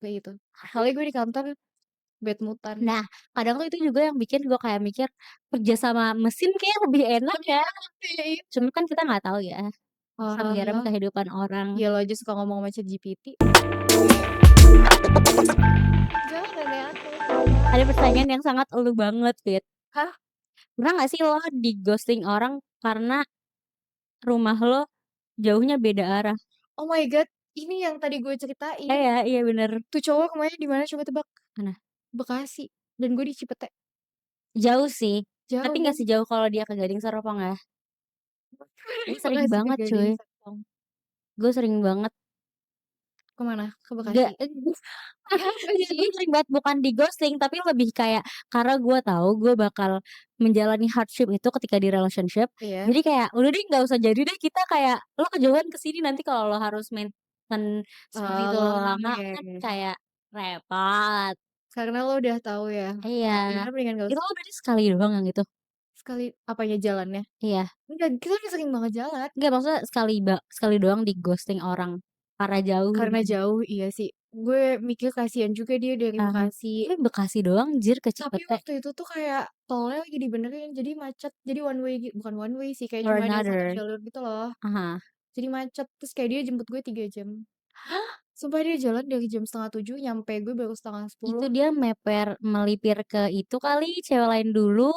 Kayak gitu. Soalnya gue di kantor bad moodan. Nah, kadang tuh itu juga yang bikin gue kayak mikir kerja sama mesin kayak lebih enak ya. Iya. Cuma kan kita nggak tahu ya. Oh, Serem kehidupan orang. ya lo aja suka ngomong sama ChatGPT. Jangan nenek aku, kenapa? Ada pertanyaan yang sangat elu banget, Fit. Hah? Pernah nggak sih lo di-ghosting orang karena rumah lo jauhnya beda arah? Oh my god, ini yang tadi gue ceritain. Iya iya bener. Tuh cowok kemarin di mana coba tebak? Mana? Bekasi, dan gue di Cipete. Jauh sih, tapi nggak Jauh. sejauh kalau dia ke Gading Serpong ya. Gue sering Bekasi ke banget Gading cuy, Serpong. gue sering banget. Ke mana? Ke Nggak, Bekasi? Kenapa iya gue sih? sering banget bukan di-ghosting, tapi lebih kayak karena gue tahu gue bakal menjalani hardship itu ketika di relationship. Iya. Jadi kayak udah deh nggak usah jadi deh kita kayak lo kejauhan ke sini nanti kalau lo harus maintain seperti itu Oh, lama iya kan iya. kayak repot. Karena lo udah tahu ya, Iya. udah mendingan gak Itu usah lo berarti sekali doang yang itu? sekali apanya, jalannya? Iya. Enggak, kita udah sering banget jalan. Enggak maksudnya sekali doang di-ghosting orang karena jauh Karena gitu. jauh, iya sih. Gue mikir kasihan juga dia dari Aha. Bekasi. Tapi Bekasi doang jir ke Tapi Cipete waktu itu tuh kayak tolnya lagi dibenerin, jadi macet. Jadi one way bukan one way sih, kayak or cuma ada satu another. jalur gitu loh. Aha. Jadi macet, terus kayak dia jemput gue 3 jam. Sumpah dia jalan dari jam 6:30, nyampe gue baru setengah Itu 10. dia melipir ke itu kali, cewek lain dulu,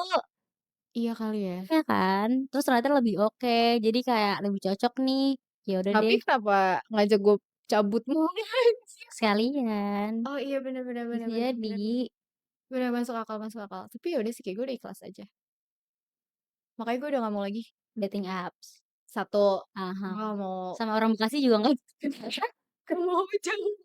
Iya kali ya. ya kan? Terus ternyata lebih oke, jadi kayak lebih cocok nih. Ya udah Tapi deh, kenapa ngajak gue cabut mulu anjir. sekalian. Oh iya, bener bener bener Bisa bener bener. jadi Bener, masuk akal masuk akal. Tapi ya udah sih, kayak gue udah ikhlas aja. Makanya gue udah gak mau lagi. dating apps. Satu, Aha. gue gak mau Sama orang Bekasi juga enggak. gak mau jauh.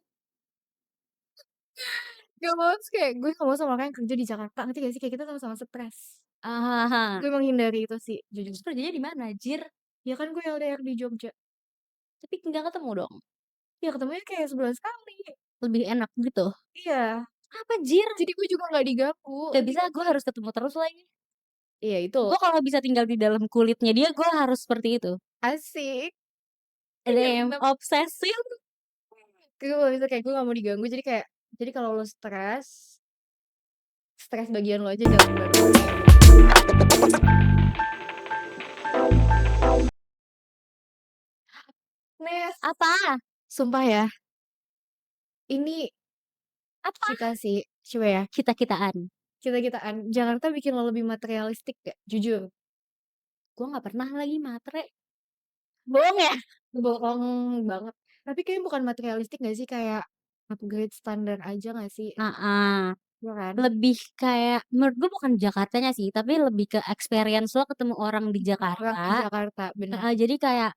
Gak mau, terus kayak gue gak mau sama orang yang kerja di Jakarta. Ngerti gak sih? Kayak kita sama-sama stres. Aha. Gue menghindari itu sih, jujur. Terus kerjanya di mana, Jir? Ya kan gue LDR di Jogja. Tapi nggak ketemu dong. Ya ketemunya kayak sebulan sekali. Lebih enak gitu. Iya. Apa, Jir? Jadi gue juga gak diganggu. Gak Ngerti bisa, gak gue sih? harus ketemu terus lagi. Iya itu Gue kalau bisa tinggal di dalam kulitnya dia, gue harus seperti itu. asik. Iya Damn, kenapa? obsesif. Gue gak bisa, kayak gue gak mau diganggu. Jadi kayak, jadi kalau lo stres, stres bagian lo aja, jangan bantu. Nes, Apa? sumpah ya, ini Apa? kita sih, coba ya, Kita-kitaan. kita-kitaan. Jakarta bikin lo lebih materialistik gak? Jujur. Gue nggak pernah lagi matre. Bohong ya? Bohong banget. Tapi kayaknya bukan materialistik gak sih? Kayak upgrade standar aja gak sih? Heeh. Ya kan? Lebih kayak menurut gue bukan Jakartanya sih, tapi lebih ke experience lo ketemu orang di Orang di Jakarta. Jakarta, bener. Heeh, jadi kayak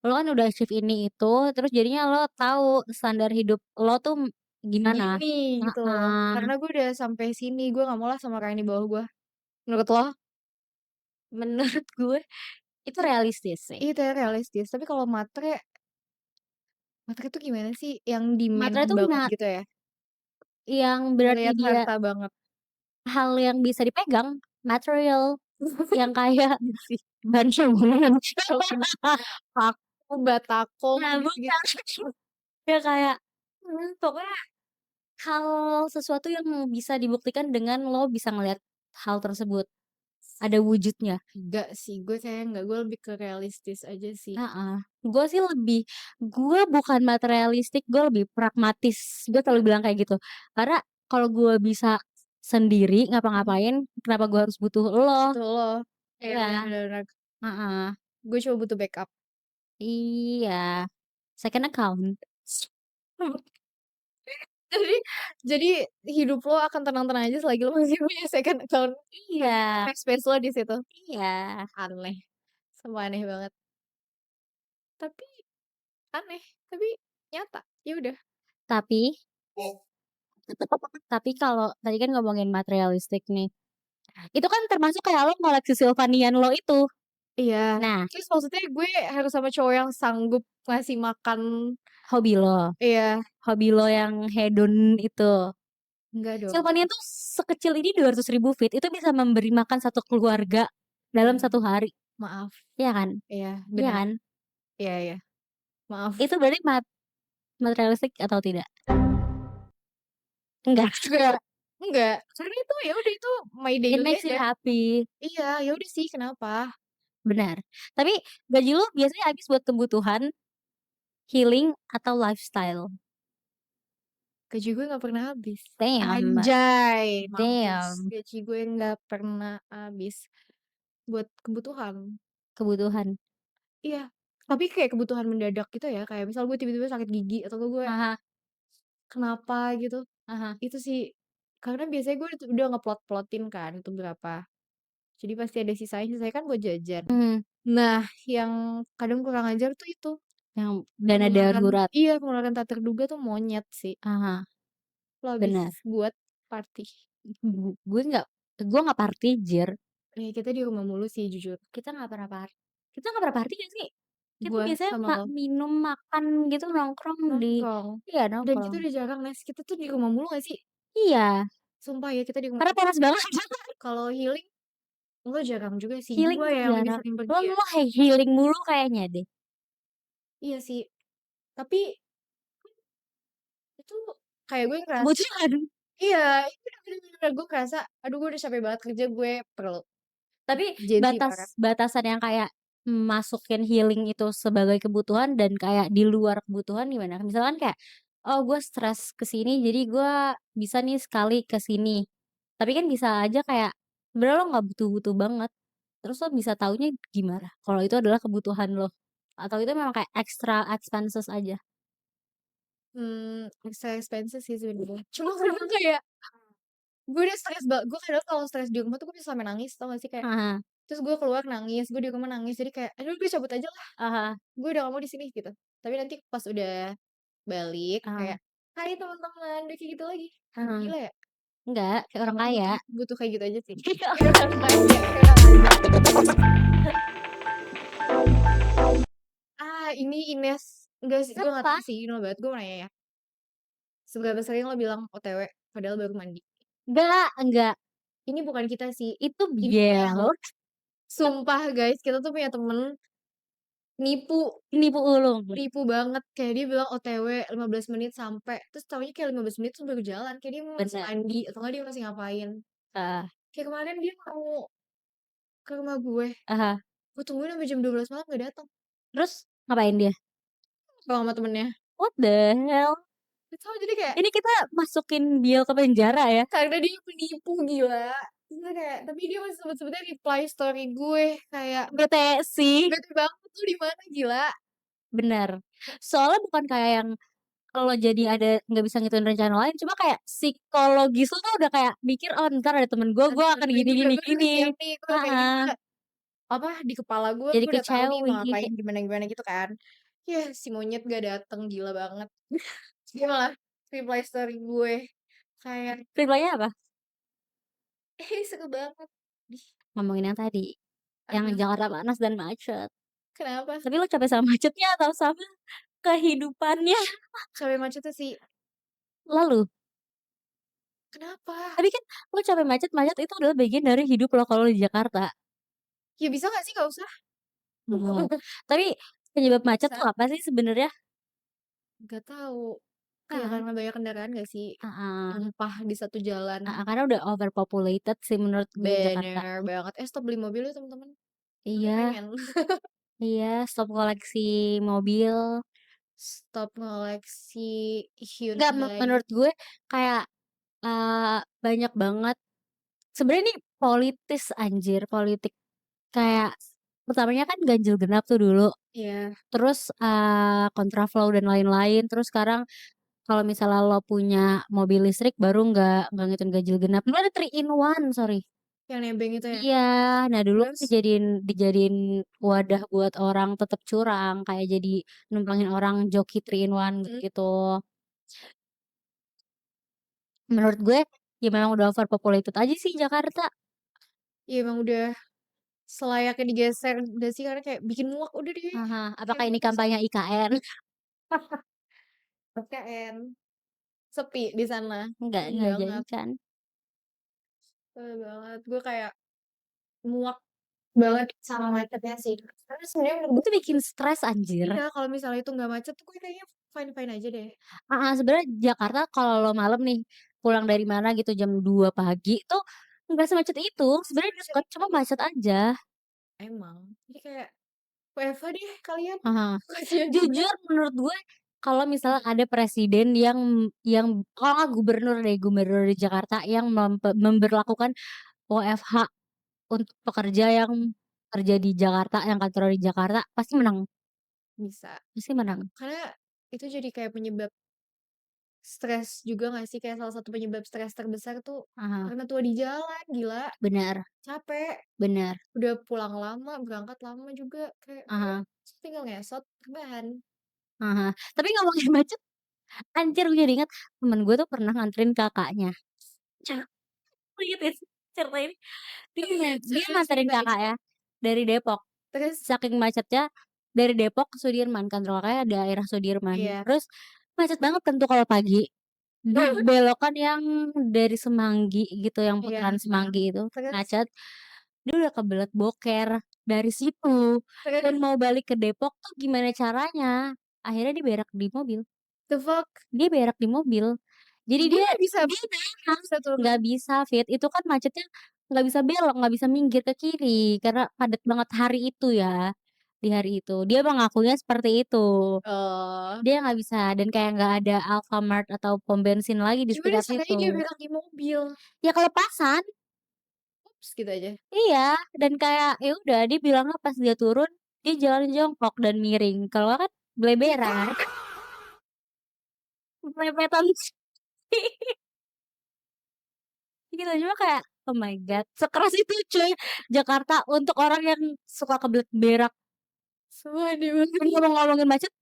lo kan udah achieve ini itu, terus jadinya lo tahu standar hidup lo tuh gimana. Gini gitu loh. Heeh. Karena gue udah sampai sini, gue gak mau lah sama orang yang di bawah gue. Menurut lo? Menurut gue itu realistis sih. Itu ya realistis. Tapi kalau matre, matre tuh gimana sih? Yang demand Matre tuh banget gitu ya? yang berarti Ngelihat dia harta banget. hal yang bisa dipegang, material, yang kayak Iya sih. bangunan. Paku, batako, Nah, gitu-gitu. bukan. Ya kayak pokoknya hal sesuatu yang bisa dibuktikan dengan lo bisa ngelihat hal tersebut, ada wujudnya. Enggak sih, gue kayak enggak. Gue lebih ke realistis aja sih. Heeh. Gue sih gue bukan materialistik, gue lebih pragmatis. Gue selalu bilang kayak gitu. Karena kalau gue bisa sendiri Mhm. ngapa-ngapain, kenapa gue harus butuh lo? Betul loh. Iya, bener Iya, bener bener. heeh. Gue cuma butuh backup. Iya, second account. Jadi jadi hidup lo akan tenang-tenang aja selagi lo masih punya second account. Iya, Safe space lo di situ. iya. Aneh. Sumpah aneh banget. Tapi aneh, tapi nyata. Ya udah. Tapi tapi kalau tadi kan ngomongin materialistik nih, itu kan termasuk kayak lo ngoleksi Sylvanian lo itu. Iya. Nah, Terus maksudnya gue harus sama cowok yang sanggup ngasih makan. hobi lo. Iya. Hobi lo yang hedon itu. Enggak dong. Sylvania tuh sekecil ini 200.000 feet, itu bisa memberi makan satu keluarga dalam Iya. satu hari. Maaf. Iya kan? Iya, Iya benar. kan? Iya iya. Maaf. Itu berarti materialistik atau tidak? Enggak. Enggak. Enggak. Karena itu ya udah, itu my It daily makes you aja. happy. Iya, ya udah sih, kenapa? Benar. Tapi gaji lu biasanya habis buat kebutuhan, healing, atau lifestyle? Gaji gue nggak pernah habis. Damn, Anjay, mampus. damn, Gaji gue nggak pernah habis buat kebutuhan. kebutuhan. Iya, tapi kayak kebutuhan mendadak gitu ya, kayak misal gue tiba-tiba sakit gigi atau gue Ah kenapa gitu, hah, itu sih karena biasanya gue udah ngeplot-plotin kan itu berapa, jadi pasti ada sisanya kan buat jajan. mhm, Nah, yang kadang kurang ajar tuh itu, yang dana pengeluaran darurat. iya, pengeluaran tak terduga tuh monyet sih, Ah lo habis benar. buat party. Gue nggak party jir. Kita di rumah mulu sih jujur, Kita nggak pernah party nggak sih? Kita gue biasanya sama lo, minum, makan gitu, nongkrong di nongkrong, iya dan kita nongkrong. udah jarang Nes, kita tuh di rumah mulu gak sih? Iya, Sumpah ya kita di rumah karena panas banget. kalau healing, lo jarang juga sih, Healing gue ya yang lebih jarang. sering Lo pergi ya. lo healing mulu kayaknya deh. Iya sih, tapi itu kayak gue ngerasa Kebutuhan. iya, itu bener-bener gue ngerasa, aduh gue udah capek banget kerja, gue perlu Tapi Gen Z parah. batasan yang kayak masukin healing itu sebagai kebutuhan dan kayak di luar kebutuhan gimana? Misalkan kayak, "Oh gue stres ke sini jadi gue bisa nih sekali ke sini." Tapi kan bisa aja kayak sebenarnya lo nggak butuh-butuh banget, terus lo bisa taunya gimana kalau itu adalah kebutuhan lo? Atau itu memang kayak extra expenses aja? Extra expenses sih sebenarnya. Cuma kadang kayak gue udah stres banget, gue kadang kalau stres di rumah tuh gue bisa sampai nangis, tau gak sih? Kayak Heeh, terus gue keluar nangis, gue di rumah nangis, jadi kayak, "Aduh gue cabut aja lah, ah gue udah gak mau di sini," gitu. Tapi nanti pas udah balik ah kayak, "Hai teman-teman," udah kayak gitu lagi. heeh. Gila ya? Enggak, kayak orang Emang kaya. butuh kayak gitu aja sih. Kayak orang kaya, kayak orang aja. Ini Ines, enggak sih, gue gak Kenapa? tahu sih, ini banget, gue mau nanya ya, seberapa sering lo bilang OTW padahal baru mandi? Enggak, Ini bukan kita sih, itu ini biel. sumpah guys, kita tuh punya temen nipu, Nipu ulung. nipu banget, kayak dia bilang OTW 15 menit sampai, terus taunya kayak 15 menit terus baru jalan, kayak dia masih Bener, mandi atau enggak dia masih ngapain. heeh, Kayak kemarin dia mau ke rumah ah gue tungguin sampai jam 12 malam gak datang, terus ngapain dia? kalau sama temennya. What the hell? Gak tau jadi kayak Ini kita masukin Biel ke penjara ya? karena dia penipu gila. Terus kayak, tapi dia masih sempet-sempetnya reply story gue kayak, Bete sih, "Bete banget tuh di mana gila?" bener. Soalnya bukan kayak yang kalau jadi ada nggak bisa ngituin rencana lain, cuma kayak psikologis lu tuh udah kayak mikir, "Oh ntar ada temen gue Ada akan temen gini gue gini udah gini." siap nih, gue kayak gitu Heeh, udah apa, di kepala jadi gue udah tahu nih mau kecewi. ngapain gimana-gimana gitu kan. Yah, si monyet gak dateng, gila banget. Dia malah reply story gue kayak, Reply-nya apa? seru banget." Ih, Ngomongin yang tadi, yang apa? Jakarta panas dan macet. Kenapa? Tapi lu capek sama macetnya atau sama kehidupannya? Capek macetnya sih. Lalu, Kenapa? tapi kan lu capek macet itu adalah bagian dari hidup lo kalau di Jakarta. Ya bisa gak sih gak usah? Mhm. Tapi penyebab macet Bisa. tuh apa sih sebenarnya? Gak tahu. Ya Kan? karena banyak kendaraan gak sih? Heeh, Numpah di satu jalan. karena udah overpopulated sih menurut gue Jakarta. Bener banget. Stop beli mobil ya teman-teman. Gue Iya pengen. iya, stop koleksi mobil. Stop ngoleksi Enggak, Hyundai. menurut gue kayak, banyak banget sebenarnya ini politis anjir, politik. Kayak pertamanya kan ganjil genap tuh dulu, Iya. terus, kontraflow dan lain-lain, terus sekarang kalau misalnya lo punya mobil listrik baru nggak ngitung ganjil genap. Dulu ada 3 in 1, sorry. Yang nebeng itu ya. Iya, nah dulu kan Terus dijadiin wadah buat orang tetap curang, kayak jadi numpangin orang joki 3 in 1 mm, gitu. Menurut gue, ya memang udah overpopulated aja sih Jakarta. ya emang udah selayaknya digeser udah sih karena kayak bikin muak udah deh. Kayak Apakah ini males kampanye IKN? KKN. Sepi di sana. Sepi Enggak jadi banget. kan. Sepi banget. Gue kayak muak banget sama macetnya sih. Karena sebenarnya menurut gue Itu bikin stres anjir. iya kalau misalnya itu nggak macet tuh gue kayaknya fine-fine aja deh. Sebenarnya Jakarta kalau lo malam nih, pulang dari mana gitu jam 2 pagi tuh nggak semacet itu, sebenarnya Macet deket, cuma itu macet aja. emang. Jadi kayak WFH deh kalian. Heeh. Kasihan juga. Jujur menurut gue kalau misalnya ada presiden yang kalau nggak gubernur deh, gubernur di Jakarta yang memberlakukan WFH untuk pekerja yang kerja di Jakarta, yang kantornya di Jakarta, pasti menang Bisa. pasti menang. Karena itu jadi kayak penyebab stres juga nggak sih? Kayak salah satu penyebab stres terbesar tuh Ah, karena tua di jalan, gila. benar Capek, benar, udah pulang lama, berangkat lama juga, kayak udah ah tinggal ngesot, rebahan. ah. Tapi ngomongin macet, anjir gue jadi ingat temen gue tuh pernah nganterin kakaknya. Cak lu inget gak sih cerita ini? Dia Coba nganterin ceritain. kakaknya dari Depok, Terus saking macetnya dari Depok ke Sudirman, kantor kakaknya daerah Sudirman. iya. Terus macet banget kan tuh kalau pagi, di belokan yang dari Semanggi gitu, yang Iya, putaran heeh. Semanggi itu Terus macet, dia udah kebelet boker dari situ dan terus mau balik ke Depok tuh gimana caranya, akhirnya dia berak di mobil. the fuck? Dia berak di mobil. Jadi Gue nggak bisa dia nggak berak, bisa turun. nggak bisa Fit, itu kan macetnya nggak bisa belok, nggak bisa minggir ke kiri, karena padat banget hari itu ya, di hari itu. Dia mengakunya seperti itu. Oh, Dia nggak bisa dan kayak nggak ada Alfamart atau pom bensin lagi di gimana sekitar caranya dia situ. berak di mobil? Ya kelepasan, Ups, gitu aja. iya, dan kayak ya udah dia bilangnya pas dia turun, dia jalan jongkok dan miring, kalau nggak kan beleberan, mepet-mepetan gitu, cuma kayak, oh my god, sekeras itu cuy, Jakarta untuk orang yang suka kebelet berak. Semua di mana Dan ngomong-ngomongin macet,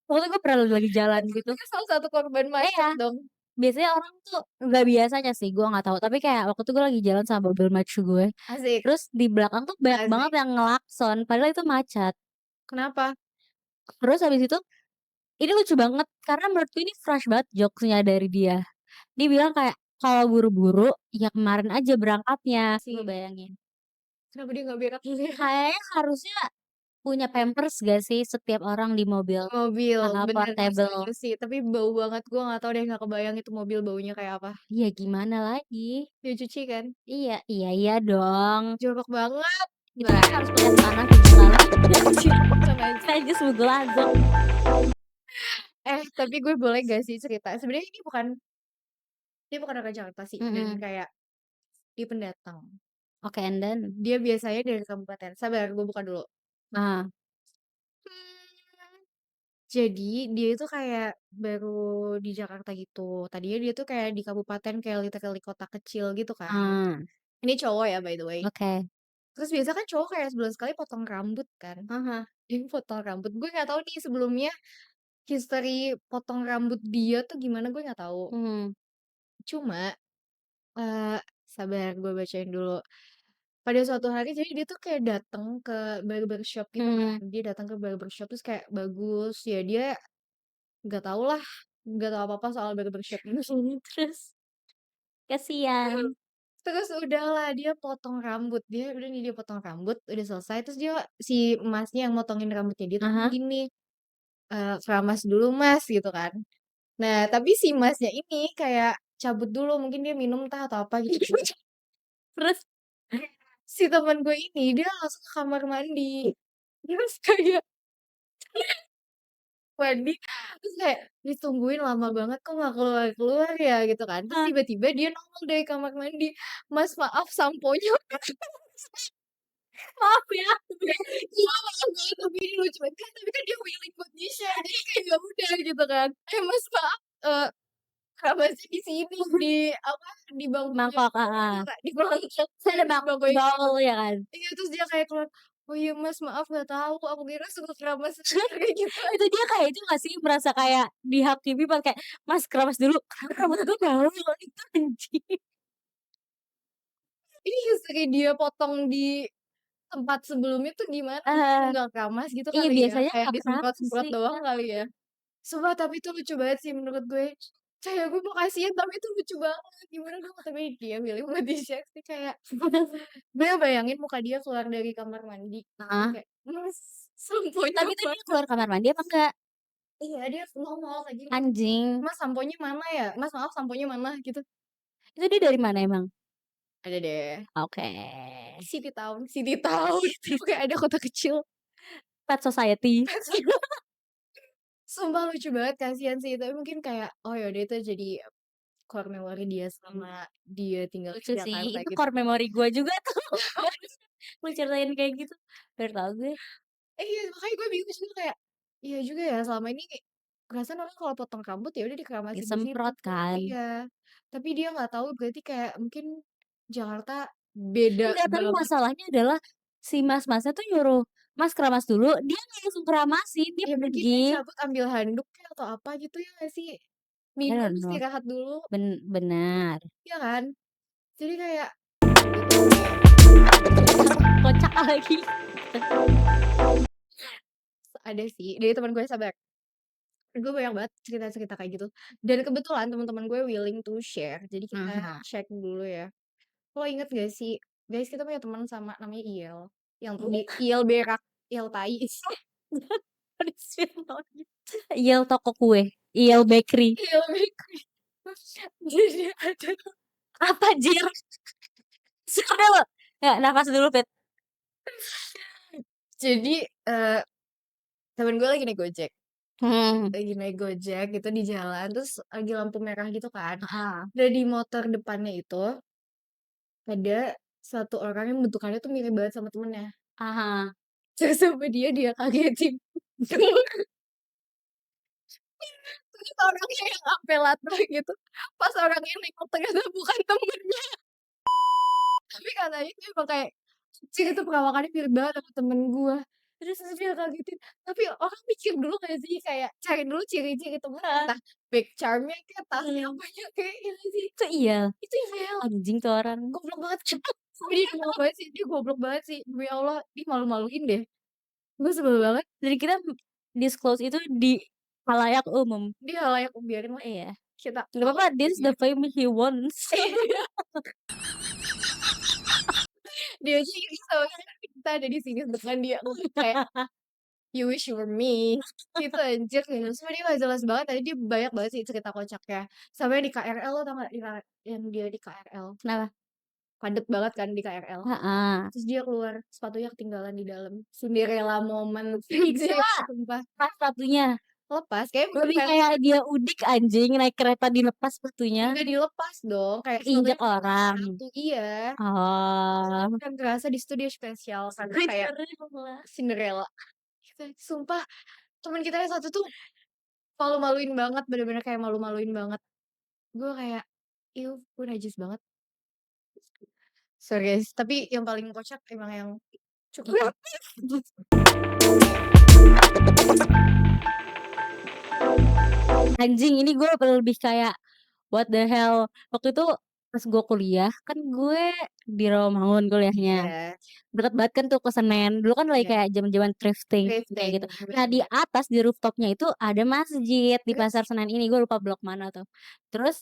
waktu itu gue pernah lagi jalan gitu Dia salah satu korban macet iya, dong. biasanya orang tuh nggak biasanya sih, gue nggak tahu, tapi kayak waktu itu gue lagi jalan sama mobil mercu gue, Asik terus di belakang tuh banyak banget asik. yang ngelakson, padahal itu macet. Kenapa? Terus habis itu, ini lucu banget, karena menurutku ini fresh banget jokes-nya dari dia. Dia bilang kayak, "Kalau buru-buru, ya kemarin aja berangkatnya." Coba Sih, bayangin. kenapa dia nggak berak dulu ya? Kayaknya harusnya punya Pampers gak sih setiap orang di mobil? Mobil, bener setuju Portable. sih, tapi bau banget, gua nggak tahu deh, nggak kebayang itu mobil baunya kayak apa. Iya gimana lagi? Dia cuci kan? Iya iya iya dong. Jorok banget. Itu Nah, kan harus pakai tanah segala. anjir, sengaja. Najis muglazo. Tapi gue boleh gak sih cerita? Sebenarnya ini dia bukan orang Jakarta sih, dan Mhm. kayak dia pendatang. Oke, and then? Dia biasanya dari kabupaten. Sabar, gue buka dulu. Ah, Hmm, jadi dia itu kayak baru di Jakarta gitu. Tadinya dia tuh kayak di kabupaten kayak literally kota kecil gitu kan. ah, Ini cowok ya by the way. oke. Terus biasa kan cowok kayak sebulan sekali potong rambut kan. Ah Dia potong rambut. Gue nggak tahu nih sebelumnya history potong rambut dia tuh gimana gue nggak tahu. mhm, Cuma eh sabar gue bacain dulu. Pada suatu hari jadi dia tuh kayak datang ke barbershop gitu kan. mhm. Dia datang ke barbershop terus kayak bagus. Ya dia nggak tahu lah, nggak tahu apa-apa soal barbershop ini. Terus? Kasihan. Terus udahlah dia potong rambut, udah nih dia potong rambut, udah selesai terus dia si Masnya yang motongin rambutnya dia tuh Ah gini, "Keramas dulu Mas," gitu kan. Nah tapi si Masnya ini kayak cabut dulu, mungkin dia minum entah atau apa gitu. Terus? Si temen gue ini dia langsung ke kamar mandi, terus kayak mandi, terus kayak ditungguin lama banget kok nggak keluar-keluar ya gitu kan, terus Ah, tiba-tiba dia nongol dari kamar mandi, "Mas maaf samponya." maaf ya. Iya maaf banget tapi ini lucu banget kan, tapi kan dia willing buat di-share jadi kayak ya udah gitu kan, Mas maaf, keramasnya di sini di apa, di bangkunya Mangkok, heeh. di mangkok Saya ada di bangku yang baul ya kan? iya terus dia kayak keluar, "Oh iya Mas maaf nggak tahu, aku kira suruh keramas sendiri," kayak gitu Itu dia kayak itu nggak sih, merasa kayak dihakimi pas kayak, "Mas keramas dulu." "Kenapa rambut aku bau?" Itu anjing. Ini history dia potong di tempat sebelumnya tuh gimana, mungkin Heeh. nggak keramas gitu Iya kali ya, biasanya kayak nggak keramas disemprot-semprot sih, doang iya. kali ya. Sumpah tapi itu lucu banget sih menurut gue. Kayak gue mau kasihin tapi itu lucu banget, gimana gue tapi dia milih buat di-share sih kayak gue bayangin muka dia keluar dari kamar mandi, terus Heeh. kayak, "Mas, samponya Tapi tadi dia mana?" keluar kamar mandi apa enggak? Iya dia nongol kayak gini, Anjing. "Mas samponya mana ya? Mas maaf samponya mana?" Gitu. Itu dia dari mana emang? Ada deh, Oke. City Town, pokoknya ada kota kecil. Pet Society. Sumpah lucu banget, kasihan sih, tapi mungkin kayak, oh ya udah itu jadi core memory dia selama dia tinggal di Lucu sih, Jakarta itu gitu. core memory gue juga tuh. Lu ceritain kayak gitu, baru tahu gue. Iya, makanya gue bingung juga kayak, iya juga ya selama ini perasaan orang kalau potong rambut ya udah dikeramasin di situ. Disemprot kan. Iya, tapi dia nggak tahu berarti kayak mungkin Jakarta beda Enggak, tapi banget. masalahnya adalah si mas-masnya tuh nyuruh, "Mas, keramas dulu," dia nggak langsung keramasin, dia Ya mungkin dia pergi. cabut ambil handuk kek atau apa gitu ya nggak sih? I Minum, don't know, istirahat dulu, benar. ya kan? Jadi kayak, itu sih. Apa, kocak lagi. Ada sih, dari teman gue sabar. Gue banyak banget cerita-cerita kayak gitu. Dan kebetulan teman-teman gue willing to share. Jadi kita Mhm. cek dulu ya. Lo inget gak sih, guys kita punya teman sama namanya Iel. Yang tadi Iel berak, Iel tai. Iyel toko kue, Iyel bakery. Iel bakery. Jadi ada, Apa Jir? Siapa lo? Ya, nafas dulu, Fit. jadi temen gue lagi naik Gojek. Hmm. Lagi naik Gojek gitu di jalan, terus lagi lampu merah gitu kan. Heeh. Dan di motor depannya itu ada satu orang yang bentukannya tuh mirip banget sama temennya. Ah. Terus sama dia kagetin. Terus orangnya yang ampe latah gitu. Pas orangnya nengok ternyata bukan temennya. Tapi katanya itu emang kayak, "Cil itu perawakannya mirip banget sama temen gua." Terus dia kagetin. Tapi orang mikir dulu gak sih, kayak cari dulu ciri-ciri temennya, Heeh. entah bag charm-nya kek, tasnya Mhm. apanya kek, ya gak sih? Itu Iyel, Itu Email, anjing tuh orang. goblok banget. Sumpah dia goblok banget sih, dia goblok banget sih. Demi Allah, dia malu-maluin deh. Gue sebel banget. Dan kita disclose itu di khalayak umum. Dia halayak biarin lah, Iya. kita Nggak tahu apa-apa, this is dia. the fame he wants. Dia aja iri sama kita ada di sini depan dia, kayak You wish you were me. Itu anjir gitu, sumpah dia nggak jelas banget, tadi dia banyak banget sih cerita kocaknya. Sampai di KRL lo tau nggak, yang dia di KRL, Kenapa? padet banget kan di KRL. Heeh. Terus dia keluar, sepatunya ketinggalan di dalam. Cinderella moment Bisa anjir, sumpah. pas sepatunya. Lepas, kayaknya bukan Lebih kayak dia udik anjing, naik kereta dilepas sepatunya, enggak dilepas dong, kayak keinjak sepatunya cuma orang. satu, iya. Oh. Kan kerasa di situ dia spesial kan, kayak Cinderella. Cinderella. Gitu, sumpah temen kita yang satu tuh malu-maluin banget, bener-bener kayak malu-maluin banget. Gue kayak, "Iuh, gue najis banget." Sorry guys, tapi yang paling kocak emang yang cukup Anjing, ini gue lebih kayak what the hell. Waktu itu pas gue kuliah, kan gue di Rawamangun kuliahnya. iya, Deket banget kan tuh ke Senen. Dulu kan lagi iya, kayak zaman-zaman thrifting kayak thrifting, gitu. Nah, di bener. atas di rooftopnya itu ada masjid di Terus? Pasar Senen ini, gue lupa blok mana tuh. Terus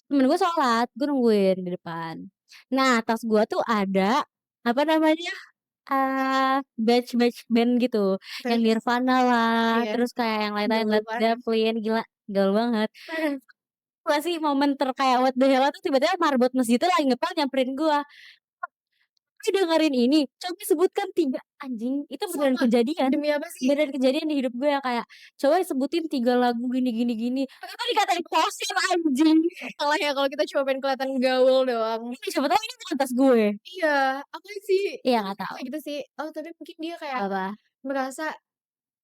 temen gue sholat, gue nungguin di depan. Nah, tas gue tuh ada apa namanya, batch-batch band gitu, yang Terus? Nirvana lah, Iya, terus kayak yang lain-lain, gaul Led parah. Zeppelin, gila gaul banget. Tau gak sih momen kayak what the hell tuh tiba-tiba marbot masjidnya lagi ngepel nyamperin gua, "Tapi dengerin ini, coba sebutkan 3." Anjing, itu beneran Sumpah, kejadian. demi apa sih? Beneran kejadian di hidup gue yang kayak, "Coba sebutin 3 lagu gini gini gini." Ternyata dikatain poser anjing. Salah ya kalau kita cuma pengen kelihatan gaul doang. Ini siapa tahu ini bukan tas gue. Iya, apa sih? Iya Tapi nggak tahu. kayak gitu sih. Oh, tapi mungkin dia kayak Apa? merasa,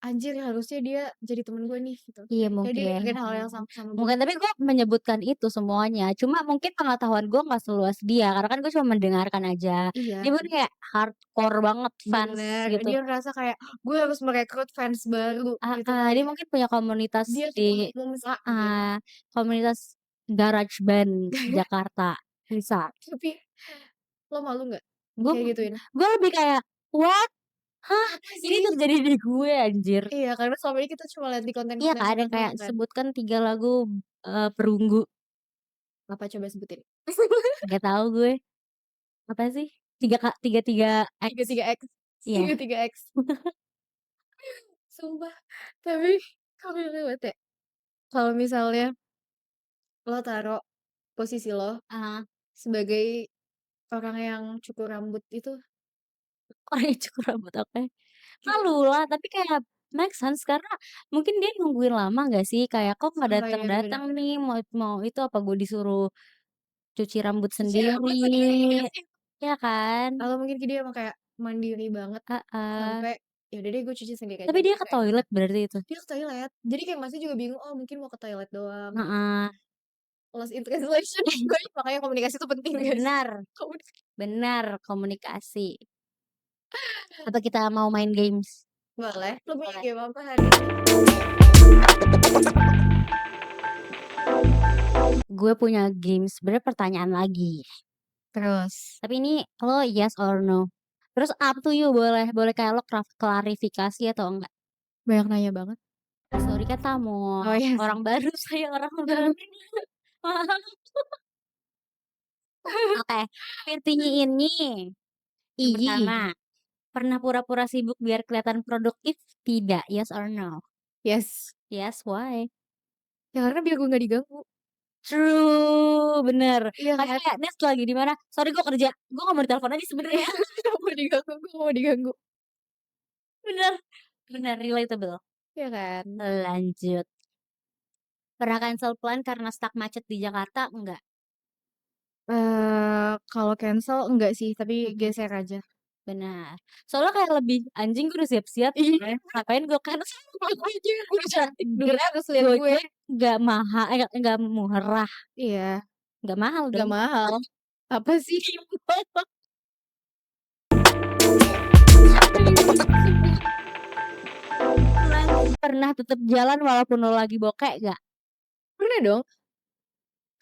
"Anjir harusnya dia jadi temen gue nih," gitu. Iya Kayak dia mungkin. ngelakuin hal yang sama sama gue. Mungkin, tapi gue menyebutkan itu semuanya, cuma mungkin pengetahuan gue nggak seluas dia, karena kan gue cuma mendengarkan aja. Iya. Dia mungkin kayak hardcore banget fans Bener, gitu. dia ngerasa kayak, "Gue harus merekrut fans baru," gitu kali Dia ya. mungkin punya komunitas Dia suka di musik mungkin. heeh, komunitas garage band Jakarta, bisa. Tapi, lo malu nggak Gue kayak gituin? gue lebih kayak, "What? Hah? Apa Ini sih? terjadi di gue anjir." Iya, karena selama ini kita cuma lihat di Iya konten-konten kan, yang temen-temen kayak kan. sebutkan 3 lagu, Perunggu, Apa coba sebutin? nggak tahu gue, apa sih? 33 X, 33X, iya. 33X. Sumpah, tapi kok banget ya, kalau misalnya lo taruh posisi lo Heeh. sebagai orang yang cukur rambut itu Orang yang cukur rambut, oke. Malu lah, tapi kayak make sense karena mungkin dia nungguin lama nggak sih, kayak, "Kok nggak Oh, iya bener datang-datang bener. nih, mau mau itu apa gue disuruh cuci rambut Cuci rambut sendiri?" sendiri, iya sih. Ya kan? Atau mungkin dia emang kayak mandiri banget Heeh. sampai, "Ya udah deh gue cuci sendiri aja," Tapi dia mungkin ke kayak toilet berarti itu? dia ke toilet. Jadi kayak Masnya juga bingung, oh mungkin mau ke toilet doang. Heeh. Lost in translation gue makanya komunikasi itu penting guys. Benar Komunikasi benar, komunikasi. Apa kita mau main games? boleh. Lo punya Boleh. game apa hari ini? Gue punya games, sebenarnya pertanyaan lagi. Terus? Tapi ini lo yes or no. Terus up to you boleh boleh kayak lo klarifikasi atau enggak. Banyak nanya banget. Sorry kan tamu, Oh iya sih. orang baru saya orang baru. Oke, intinya ini, yang Iyi. pertama, pernah pura-pura sibuk biar kelihatan produktif? Tidak, yes or no? Yes. Yes, why? Ya karena biar gue nggak diganggu. True, bener. Iya Kan kan? kayak Nes lagi di mana? Sorry gue kerja, gue nggak mau ditelepon aja sebenarnya. Gak mau diganggu, gue gak mau diganggu. Bener, bener relatable. Iya kan? Lanjut. Pernah cancel plan karena stuck macet di Jakarta? Enggak. Kalau cancel enggak sih, tapi Mhm. geser aja. Benar. Soalnya kayak lebih, "Anjing gue udah siap-siap, Iya. ngapain gue cancel?" Makanya gue udah cantik dulu Grab, terus lihat gue. Gojek nggak murah, Iya, nggak mahal nggak dong. mahal. Apa sih? Pernah tetep jalan walaupun lo lagi bokek nggak? Pernah dong,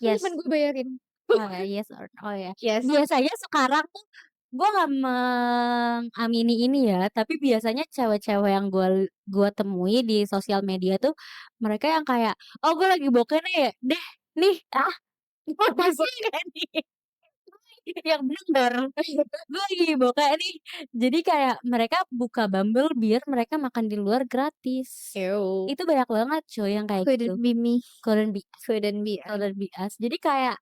kan temen Yes. gue bayarin. Oh ya, yes or oh ya. Yes. Biasanya sekarang tuh gue nggak mengamini ini ya, tapi biasanya cewek-cewek yang gue temui di sosial media tuh mereka yang kayak, "Oh gue lagi bokeh nih, deh nih, ah Apa lagi sih? bokeh nih." Yang bener, gue lagi bokeh nih. Jadi kayak mereka buka Bumble biar mereka makan di luar gratis. Ew, Itu banyak banget cuy yang kayak gitu. couldn't be me, Couldn't be couldn't be I. couldn't be us. Jadi kayak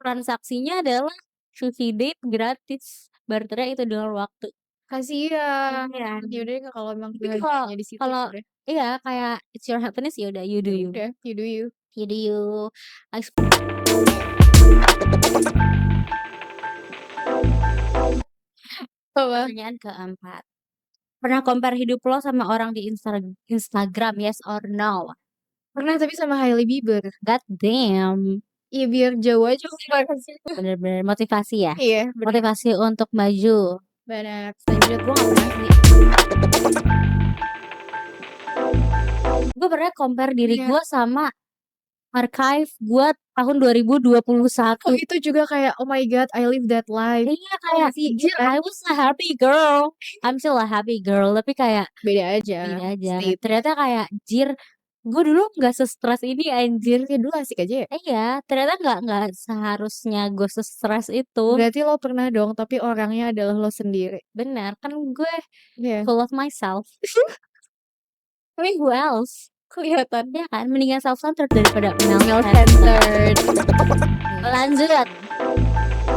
transaksinya adalah sushi date gratis, barternya itu doang waktu. Kasihan. Iya. Ya udah deh kalau emang Tapi kalau kebahagiaannya di situ ya kalau udah. iya kayak it's your happiness ya udah you do Ya you. udah, you do you. You do you. Ex Apa? Pertanyaan keempat. Pernah compare hidup lo sama orang di Instagram, yes or no? Pernah tapi sama Hailey Bieber. God damn. Iya biar jauh aja motivasinya. Bener-bener motivasi ya? Iya, bener Motivasi untuk maju. bener. Lanjut. Gue gak pernah sih. Gue pernah compare diri Iya. gue sama archive gue tahun 2021. Oh itu juga kayak, "Oh my god, I live that life." Iya Tau kayak, gak sih? Iya "Jir, kan? I was a happy girl. I'm still a happy girl." Tapi kayak Beda aja. beda aja. State. Ternyata kayak, "Jir, gue dulu nggak se-stres ini anjir." Kayak dulu asik aja ya? Iya, ternyata nggak seharusnya gue se-stres itu. Berarti lo pernah dong, tapi orangnya adalah lo sendiri. Bener, kan gue Iya. full of myself. Tapi who else? Kelihatan. Ya kan, mendingan self-centered daripada Self-centered. Lanjut.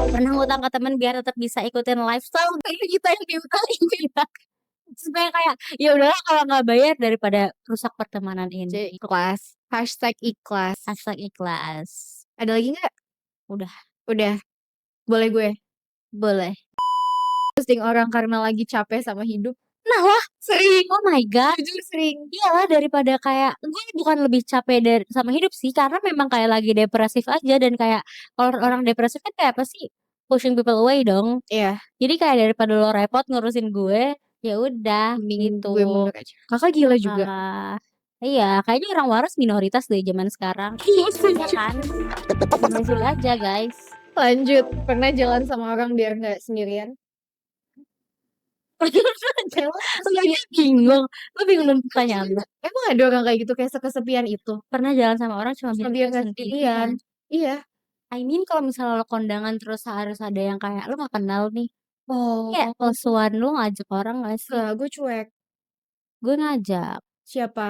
Pernah ngutang ke temen biar tetap bisa ikutin lifestyle? Kayaknya kita yang diutangin ya. Supaya kayak, ya udahlah kalau nggak bayar daripada rusak pertemanan Jadi ini. ikhlas. Hashtag ikhlas. #ikhlas. Ada lagi nggak? Udah, Udah. Boleh gue boleh. ghosting orang karena lagi capek sama hidup? Nah lah, Sering. oh my god. Jujur sering. Iyalah daripada kayak gue bukan lebih capek sama hidup sih karena memang kayak lagi depresif aja dan kayak kalau orang depresif kan kayak apa sih pushing people away dong. Iya. Jadi kayak daripada lo repot ngurusin gue, ya udah Mending gitu. gue mundur aja. Kakak gila juga. Iya, kayaknya orang waras minoritas deh zaman sekarang. Iya Ya setuju. kan? Berhasil aja guys. Lanjut. Pernah jalan sama orang biar nggak sendirian? Sebenarnya bingung. Lo bingung dengan pertanyaan lo. Emang ada orang kayak gitu kayak sekesepian itu? Pernah jalan sama orang cuma Cuma biar biar nggak nggak sendirian. sendirian. Iya. I mean kalau misalnya lo kondangan terus harus ada yang kayak lo gak kenal nih. Oh. Kayak plus one lo ngajak orang gak sih? Enggak, gue cuek. Gue ngajak. Siapa?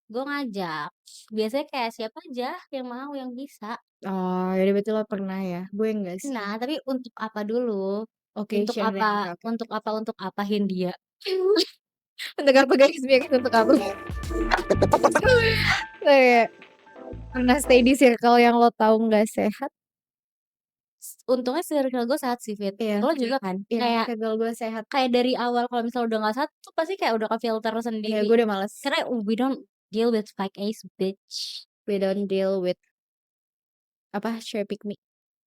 Gue ngajak. Biasanya kayak siapa aja yang mau yang bisa. Oh, ya udah berarti lo pernah ya. Gue enggak sih. Nah, tapi untuk apa dulu? Oke, Untuk share deh. apa? Oke. Untuk apahin dia? Untuk aku guys, biar untuk aku. Kayak pernah stay di circle yang lo tahu nggak sehat? Untungnya circle gue sehat sih, Fit. Iya, Lo juga kan? iya, Kayak circle gue sehat. kayak dari awal kalau misalnya udah nggak sehat tuh pasti kayak udah ke-filter Iya, sendiri. gue udah males. Karena we don't deal with fake ace, bitch. We don't deal with apa share pick me.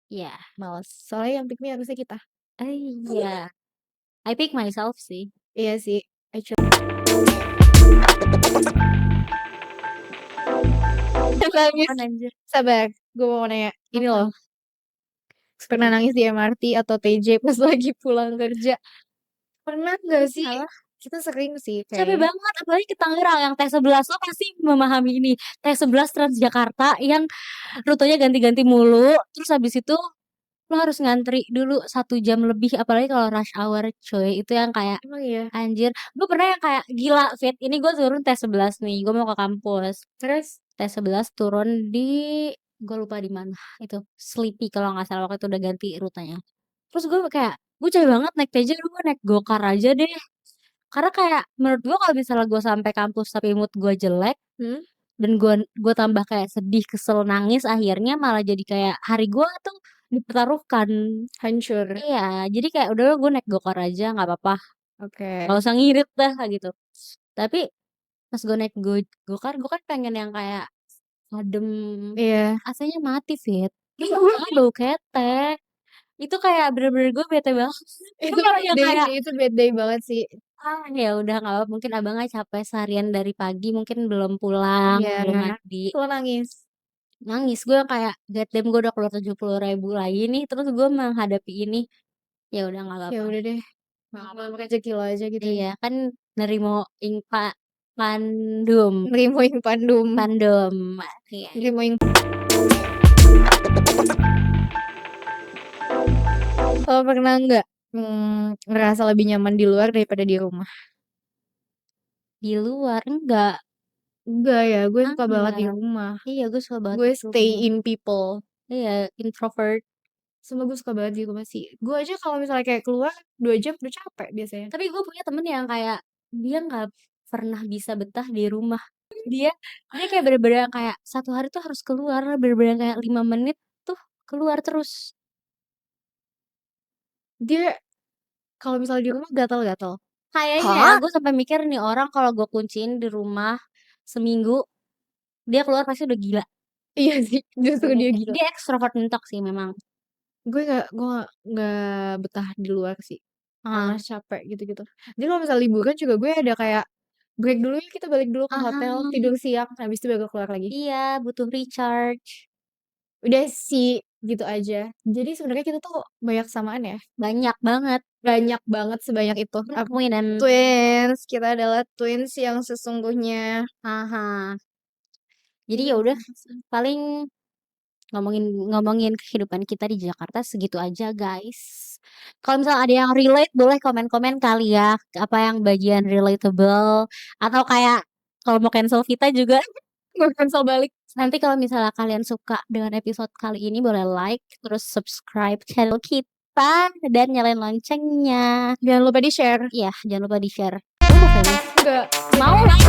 Iya. Males. Soalnya yang pick me harusnya kita. Iya. I pick myself sih. Iya sih. Nangis. Kan anjir. Sabar, gue mau nanya. Ini Apa? loh, pernah nangis di MRT atau TJ pas lagi pulang kerja? Pernah nggak sih? Salah. Kita sering sih Capek kayaknya. banget, apalagi ke Tangerang yang T11 lo pasti memahami ini. T11 Transjakarta yang rutenya ganti-ganti mulu, terus habis itu lo harus ngantri dulu 1 jam lebih, apalagi kalau rush hour cuy, itu yang kayak Emang iya? anjir. Gue pernah yang kayak gila Fit, ini gue turun T11 nih, gue mau ke kampus. Terus? T11 turun di gue lupa di mana itu, Sleepy kalau nggak salah waktu itu udah ganti rutenya. Terus gue kayak, gue capek banget naik TJ, gue naik gokar aja deh. Karena kayak menurut gue kalau misalnya gue sampai kampus tapi mood gue jelek dan gue tambah kayak sedih, kesel, nangis, akhirnya malah jadi kayak hari gue tuh dipertaruhkan. Hancur. Iya, jadi kayak udah gue naik gokar aja nggak apa-apa, Oke. nggak usah ngirit dah gitu. Tapi pas gue naik gokar, gue kan pengen yang kayak adem, Iya. AC-nya mati Fit. Iya, bau ketek. Itu kayak bener-bener gue bete banget. Itu Kalau bad yang day kayak sih, itu bad day banget sih. ya udah nggak apa, mungkin abangnya capek seharian dari pagi, mungkin belum pulang, Iya. belum mandi. Lo nangis? Nangis gue kayak god damn gue udah keluar 70.000 lagi nih, terus gue menghadapi ini. Ya udah nggak Ya apa-apa. udah deh. Malam rezeki lo aja gitu ya. Iya kan nerimo ing pandum, Nerimo yang pandum. pandum. Iya. Nerimo yang Lo pernah nggak ngerasa lebih nyaman di luar daripada di rumah? Di luar enggak. Enggak ya, gue suka banget di Enggak. rumah. Iya gue suka banget Gue di stay rumah. in people. Iya, introvert. Sumpah gue suka banget di rumah sih. Gue aja kalau misalnya kayak keluar 2 jam udah capek biasanya. Tapi gue punya temen yang kayak dia nggak pernah bisa betah di rumah. Dia dia kayak bener-bener yang kayak 1 hari tuh harus keluar, bener-bener yang kayak 5 menit tuh keluar terus. Dia kalau misalnya di rumah gatal-gatal. Kayaknya ya, gue sampai mikir nih orang kalau gue kunciin di rumah seminggu, dia keluar pasti udah gila. Iya sih, justru dia gila. Dia ekstrovert mentok sih memang. Gue nggak betah di luar sih. Karena capek gitu-gitu. Jadi kalau misalnya liburan juga gue ada kayak break dulu ya, kita balik dulu ke hotel, tidur siang, habis itu baru keluar lagi. Iya, butuh recharge. Udah sih, gitu aja. Jadi sebenarnya kita tuh banyak samaan ya. Banyak banget. Banyak banget sebanyak itu. Dan Twins, kita adalah twins yang sesungguhnya. jadi ya udah paling ngomongin kehidupan kita di Jakarta segitu aja guys. Kalau misalnya ada yang relate boleh komen-komen kali ya, apa yang bagian relatable atau kayak kalau mau cancel kita juga Gue cancel balik. nanti kalau misalnya kalian suka dengan episode kali ini boleh like terus subscribe channel kita dan nyalain loncengnya. Jangan lupa di-share. Iya, jangan lupa di-share. Lo mau famous? Enggak. Mau lah.